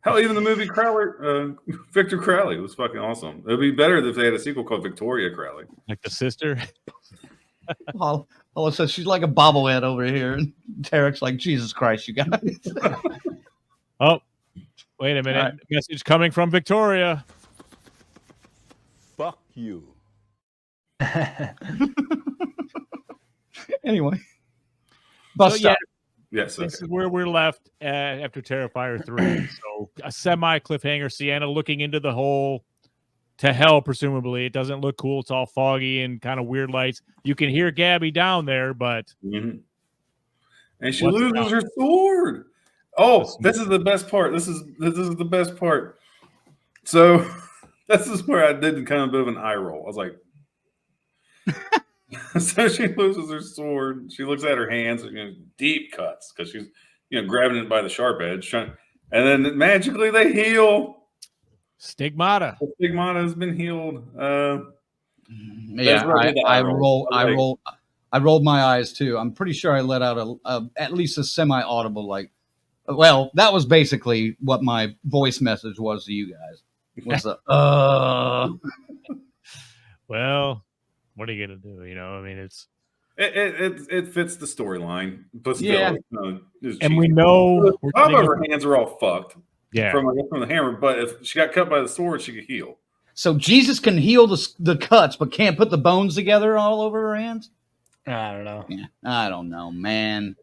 Hell, even the movie Crowley, Victor Crowley was fucking awesome. It would be better if they had a sequel called Victoria Crowley. Like the sister. All of a sudden, she's like a bobblehead over here. And Tarek's like, Jesus Christ, you guys. Oh, wait a minute. Right. Message coming from Victoria. Fuck you. Anyway. Bus So, yeah, stop. Yes. this Okay. is where we're left after Terrifier 3. So a semi cliffhanger. Sienna looking into the hole to hell, presumably. It doesn't look cool. It's all foggy and kind of weird lights. You can hear Gabby down there, but Mm-hmm. And she What's loses her sword. Oh, this is the best part. This is the best part. So this is where I did kind of a bit of an eye roll. I was like, so she loses her sword. She looks at her hands, deep cuts because she's grabbing it by the sharp edge. And then magically they heal. stigmata. The stigmata has been healed. Yeah, I rolled my eyes too. I'm pretty sure I let out at least a semi-audible like. Well, that was basically what my voice message was to you guys. Was the Well, what are you gonna do? I mean, it fits the storyline, but still, Yeah. and we know the top of her hands are all fucked. yeah. From the hammer, but if she got cut by the sword, she could heal. So Jesus can heal the cuts, but can't put the bones together all over her hands? I don't know. Yeah, I don't know, man.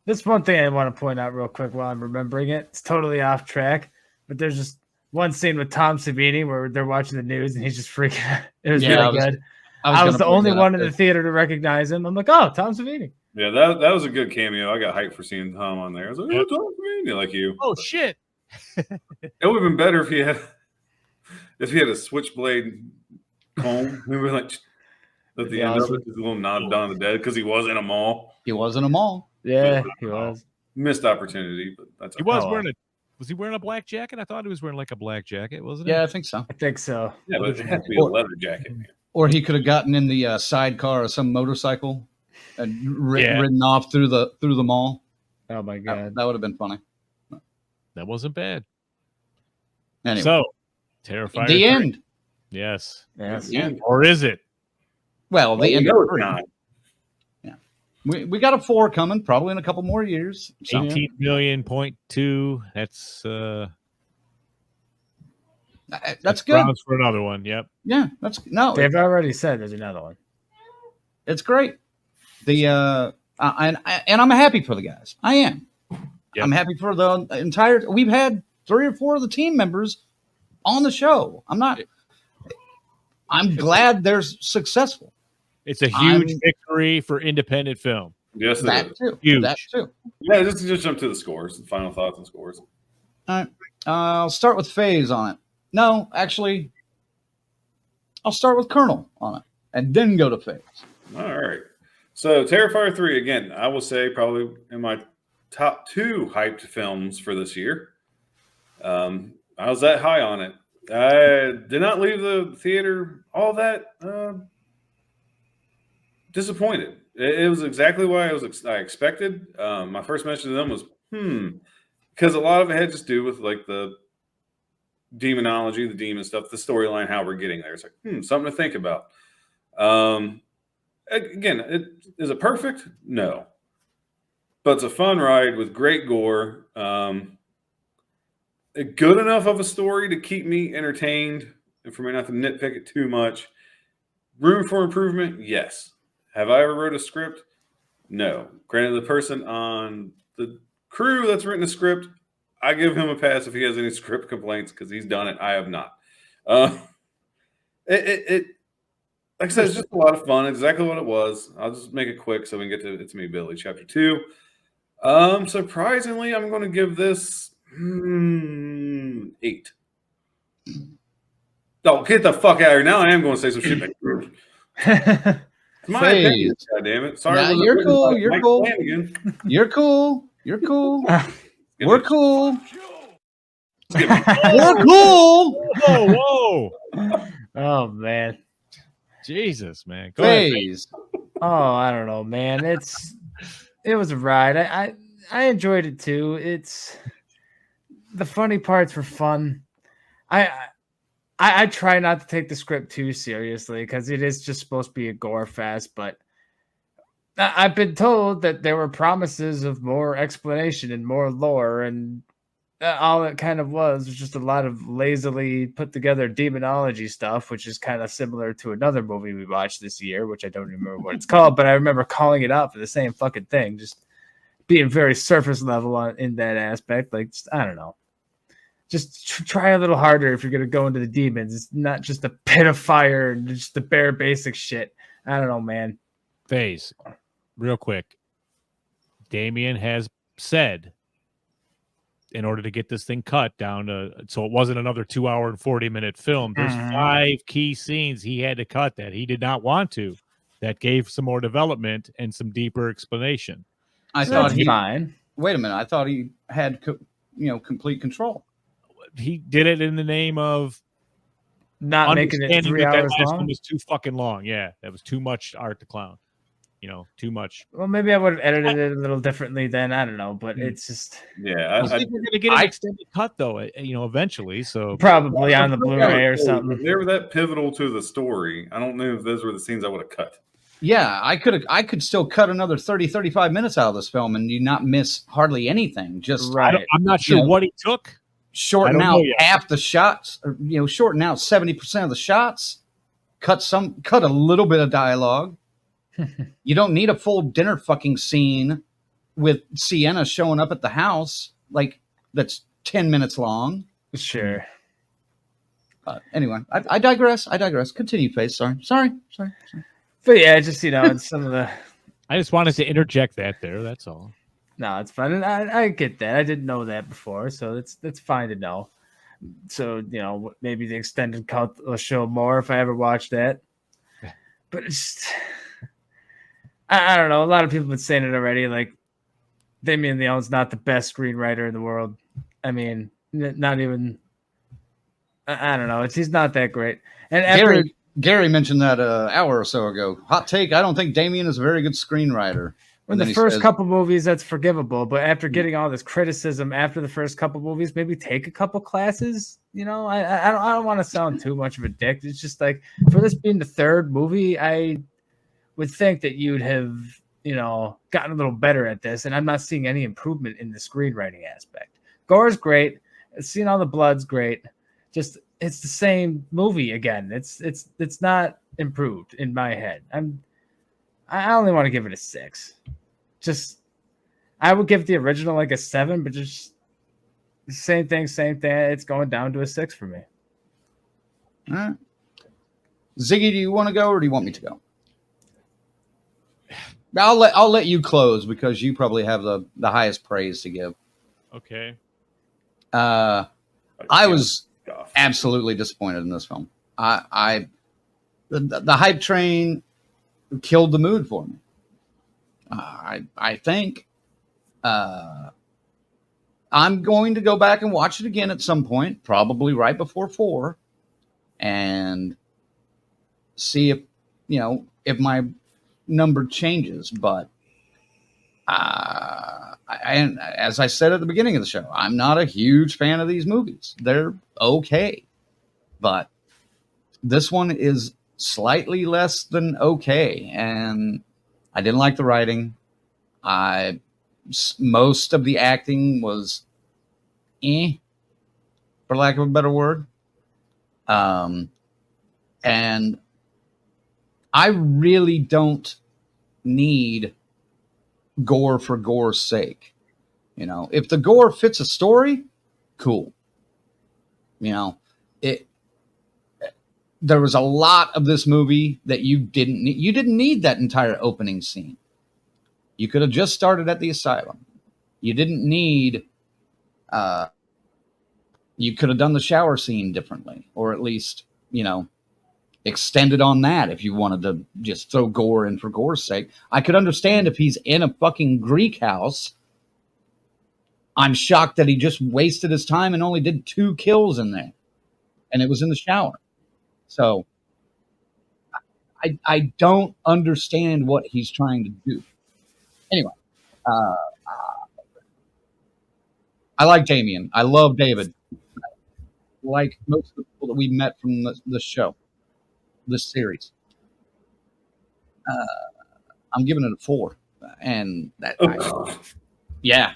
This one thing I want to point out real quick while I'm remembering it. It's totally off track, but there's just one scene with Tom Savini where they're watching the news and he's just freaking out. It was really good. I was the only one in the theater to recognize him. I'm like, oh, Tom Savini. Yeah, that was a good cameo. I got hyped for seeing Tom on there. I was like, oh, Tom Savini, like you. Oh shit! It would have been better if he had a switchblade comb. We were like at the end of it, just a little nod down the dead because he was in a mall. He was in a mall. Yeah, he was. Missed opportunity, but that's He was wearing was he wearing a black jacket? I thought he was wearing like a black jacket, wasn't he? Yeah, I think so. I think so. Yeah, but it has to be a leather jacket. Or he could have gotten in the sidecar of some motorcycle and ridden off through the mall. Oh my God. That would have been funny. That wasn't bad. Anyway, So, Terrifier. the 3. end. Yes. Yes. Yeah. Or is it? Well, the end. No, Of it's 3. not. Yeah, we got a 4 coming, probably in a couple more years. So, 18 million point 2. That's that's good. grounds for another one. Yep. Yeah, They've already said there's another one. it's great. The and I'm happy for the guys. I am. Yep. I'm happy for the entire. We've had 3 or 4 of the team members on the show. I'm glad they're successful. It's a huge victory for independent film. Yes, it That is. too. Huge. That too. Yeah, just jump to the scores, the final thoughts and scores. All right. I'll start with Phase on it. No, actually, I'll start with Colonel on it and then go to Phase. All right. So Terrifier 3, again, I will say probably in my top 2 hyped films for this year. I was that high on it. I did not leave the theater all that disappointed. It was exactly what I expected. My first mention to them was, because a lot of it had to do with like the demonology, the demon stuff, the storyline, how we're getting there. It's like, something to think about. Again, is it perfect? No. But it's a fun ride with great gore. Good enough of a story to keep me entertained and for me not to nitpick it too much. Room for improvement? Yes. Have I ever wrote a script? No. Granted, the person on the crew that's written a script, I give him a pass if he has any script complaints because he's done it. I have not. It like I said, it's just a lot of fun. Exactly what it was. I'll just make it quick so we can get to It's Me, Billy, Chapter 2. Surprisingly, I'm going to give this 8. Oh, get the fuck out of here. Now I am going to say some shit. It's my opinion, God damn it. Sorry. Nah, you're cool. You're cool. You're cool. You're cool. We're cool. We're cool. Whoa. Oh man. Jesus, man. Go ahead. Oh, I don't know, man. It was a ride. I enjoyed it too. It's the funny parts were fun. I try not to take the script too seriously because it is just supposed to be a gore fest, but I've been told that there were promises of more explanation and more lore, and all it kind of was just a lot of lazily put together demonology stuff, which is kind of similar to another movie we watched this year, which I don't remember what it's called, but I remember calling it out for the same fucking thing, just being very surface level in that aspect. Like, I don't know. Just try a little harder if you're going to go into the demons. It's not just a pit of fire and just the bare basic shit. I don't know, man. Phase, real quick. Damien has said, in order to get this thing cut down to, so it wasn't another 2 hour and 40-minute film, there's 5 key scenes he had to cut that he did not want to, that gave some more development and some deeper explanation. I thought he fine. Wait a minute. I thought he had complete control. He did it in the name of not making it 3 hours long. long. One was too fucking long. Yeah, that was too much art to clown. Too much. Well, maybe I would have edited it a little differently then. I don't know, but it's just I think we're gonna get an extended cut though. Eventually. So probably on the Blu-ray or something. They were that pivotal to the story. I don't know if those were the scenes I would have cut. Yeah, I could still cut another 30, 35 minutes out of this film and you not miss hardly anything. Just right. I'm not sure what he took. Shorten out half the shots, or, shorten out 70% of the shots, cut a little bit of dialogue. You don't need a full dinner fucking scene with Sienna showing up at the house, like that's 10 minutes long. Sure. Anyway, I digress. Continue, Face. Sorry. But yeah, just it's some of the. I just wanted to interject that there. That's all. No, it's fine. And I get that. I didn't know that before, so that's fine to know. So, maybe the extended cut will show more if I ever watch that. But it's I don't know. A lot of people have been saying it already. Like, Damien Leone's not the best screenwriter in the world. I mean, not even. I don't know. He's not that great. And Gary mentioned that an hour or so ago. Hot take. I don't think Damien is a very good screenwriter. In the first couple movies, that's forgivable. But after getting all this criticism after the first couple movies, maybe take a couple classes. I don't want to sound too much of a dick. It's just like, for this being the third movie, I would think that you'd have, gotten a little better at this. And I'm not seeing any improvement in the screenwriting aspect. Gore's great. Seeing all the blood's great. Just, it's the same movie again. It's not improved in my head. I only want to give it a 6. I would give the original like a 7, but just same thing. It's going down to a 6 for me. All right. Ziggy, do you want to go or do you want me to go? I'll let you close because you probably have the highest praise to give. Okay. I was absolutely disappointed in this film. The hype train killed the mood for me. I think I'm going to go back and watch it again at some point, probably right before 4, and see if my number changes, but and as I said at the beginning of the show, I'm not a huge fan of these movies. They're okay, but this one is slightly less than okay, and I didn't like the writing. Most of the acting was for lack of a better word. And I really don't need gore for gore's sake. You know, if the gore fits a story, cool. You know, there was a lot of this movie that you didn't need. You didn't need that entire opening scene. You could have just started at the asylum. You didn't need, you could have done the shower scene differently, or at least, you know, extended on that if you wanted to just throw gore in for gore's sake. I could understand if he's in a fucking Greek house. I'm shocked that he just wasted his time and only did 2 kills in there. And it was in the shower. So I don't understand what he's trying to do. Anyway, I like Damien. I love David. Like most of the people that we met from this show, this series. I'm giving it a 4. And that, yeah.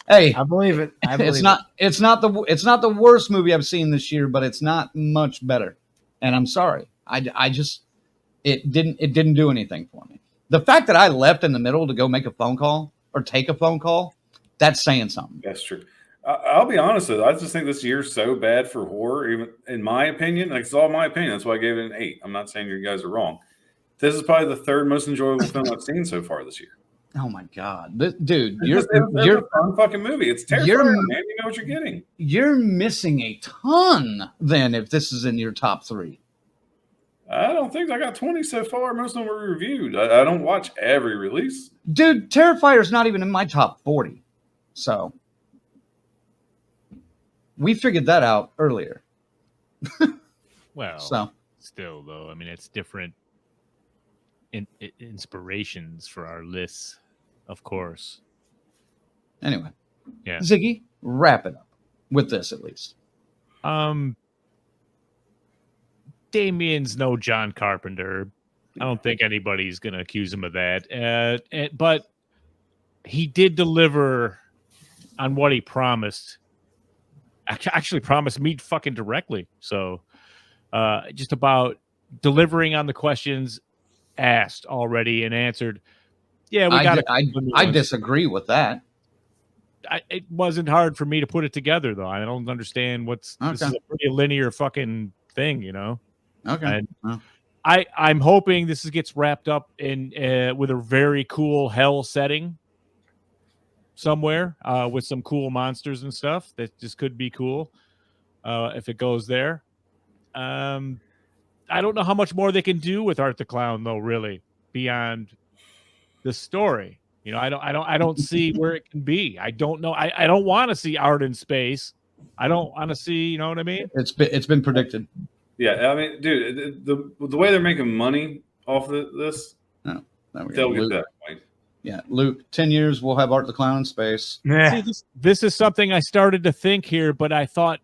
Hey, I believe it. It's not the worst movie I've seen this year, but it's not much better. And I'm sorry. I just it didn't do anything for me. The fact that I left in the middle to go make a phone call or take a phone call, that's saying something. That's true. I'll be honest with you. I just think this year's so bad for horror, even in my opinion. Like, it's all my opinion. That's why I gave it an 8. I'm not saying you guys are wrong. This is probably the 3rd most enjoyable film I've seen so far this year. Oh my god, dude! You're a fun fucking movie. It's terrifying, man. You know what you're getting. You're missing a ton. Then, if this is in your top 3, I don't think I got 20 so far. Most of them were reviewed. I don't watch every release. Dude, Terrifier's not even in my top 40. So we figured that out earlier. Well, so still though, I mean, it's different inspirations for our lists, of course. Anyway, yeah, Ziggy, wrap it up with this at least. Damien's no John Carpenter. I don't think anybody's going to accuse him of that. But he did deliver on what he promised. Actually promised me fucking directly. So just about delivering on the questions asked already and answered. Yeah, we got it. I disagree with that. It wasn't hard for me to put it together, though. I don't understand this is a pretty linear fucking thing, you know? Okay. And I'm hoping this gets wrapped up in with a very cool hell setting somewhere with some cool monsters and stuff. That just could be cool if it goes there. I don't know how much more they can do with Art the Clown, though. Really, beyond the story, you know, I don't see where it can be. I don't know. I don't want to see Art in space. I don't want to see. You know what I mean? It's been predicted. Yeah, I mean, dude, the way they're making money off this, they'll get that point. Yeah, Luke, 10 years we'll have Art the Clown in space. See, this is something I started to think here, but I thought,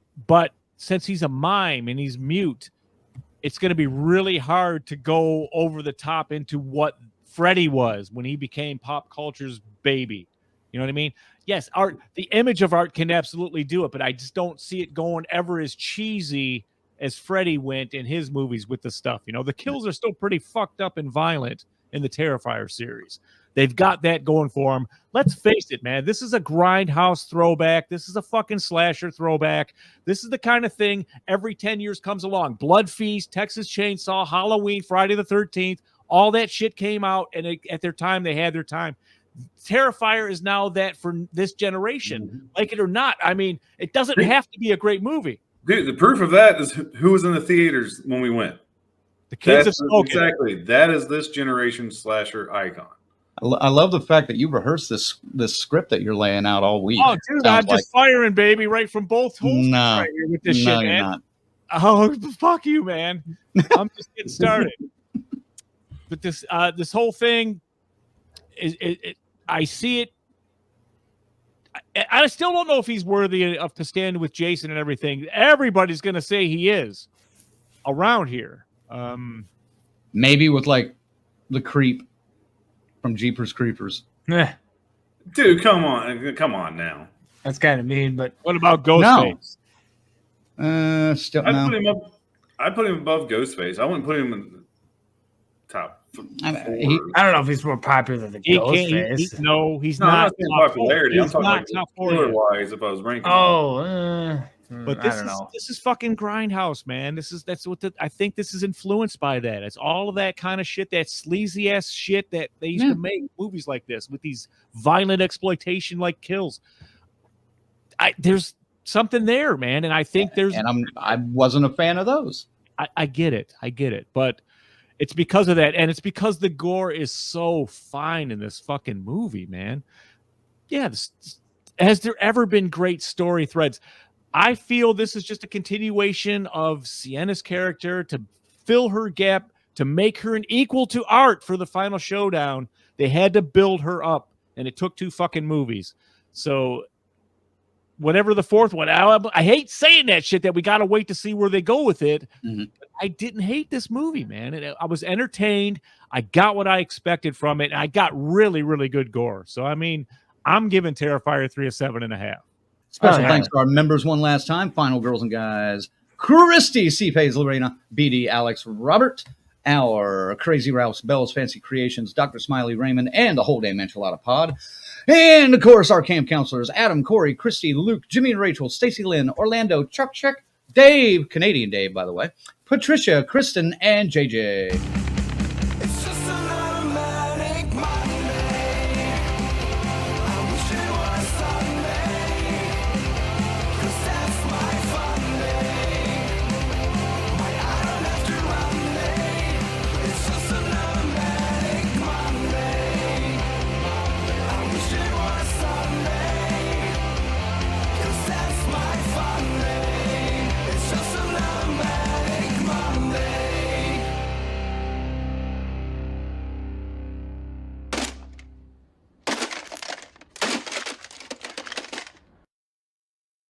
since he's a mime and he's mute, it's going to be really hard to go over the top into what Freddy was when he became pop culture's baby. You know what I mean? Yes, Art, the image of Art can absolutely do it, but I just don't see it going ever as cheesy as Freddy went in his movies with the stuff. You know, the kills are still pretty fucked up and violent in the Terrifier series. They've got that going for them. Let's face it, man. This is a grindhouse throwback. This is a fucking slasher throwback. This is the kind of thing every 10 years comes along. Blood Feast, Texas Chainsaw, Halloween, Friday the 13th. All that shit came out, and at their time, they had their time. Terrifier is now that for this generation. Mm-hmm. Like it or not. I mean, it doesn't have to be a great movie. Dude, the proof of that is who was in the theaters when we went. The kids have spoken. Exactly. That is this generation slasher icon. I love the fact that you rehearsed this script that you're laying out all week. Oh, dude, I'm just firing, baby, right from both holes right here with this shit, man. Not. Oh, fuck you, man. I'm just getting started. but this whole thing I see it. I still don't know if he's worthy of to stand with Jason and everything. Everybody's going to say he is around here. Maybe with like the creep from Jeepers Creepers. Dude, come on now. That's kind of mean, but what about Ghostface? No. Still no. I'd put him above Ghostface. I wouldn't put him in the top. I don't know if he's more popular than Ghostface. He's not. I'm not saying popularity. I'm talking like story-wise if I was ranking. But this is fucking Grindhouse, man. I think this is influenced by that. It's all of that kind of shit, that sleazy ass shit that they used to make movies like this with these violent exploitation like kills. There's something there, man, and I think there's. And I wasn't a fan of those. I get it, but it's because of that, and it's because the gore is so fine in this fucking movie, man. Yeah, has there ever been great story threads? I feel this is just a continuation of Sienna's character to fill her gap, to make her an equal to Art for the final showdown. They had to build her up, and it took 2 fucking movies. So whatever the fourth one, I hate saying that shit that we got to wait to see where they go with it. Mm-hmm. I didn't hate this movie, man. I was entertained. I got what I expected from it. And I got really, really good gore. So, I mean, I'm giving Terrifier 3 a 7.5. Special thanks to our members one last time. Final girls and guys. Christy, C-Pays, Lorena, BD, Alex, Robert, our Crazy Ralph's, Bell's Fancy Creations, Dr. Smiley, Raymond, and the Whole Day Enchilada Pod. And, of course, our camp counselors, Adam, Corey, Christy, Luke, Jimmy and Rachel, Stacy Lynn, Orlando, Chuck, Dave, Canadian Dave, by the way, Patricia, Kristen, and JJ.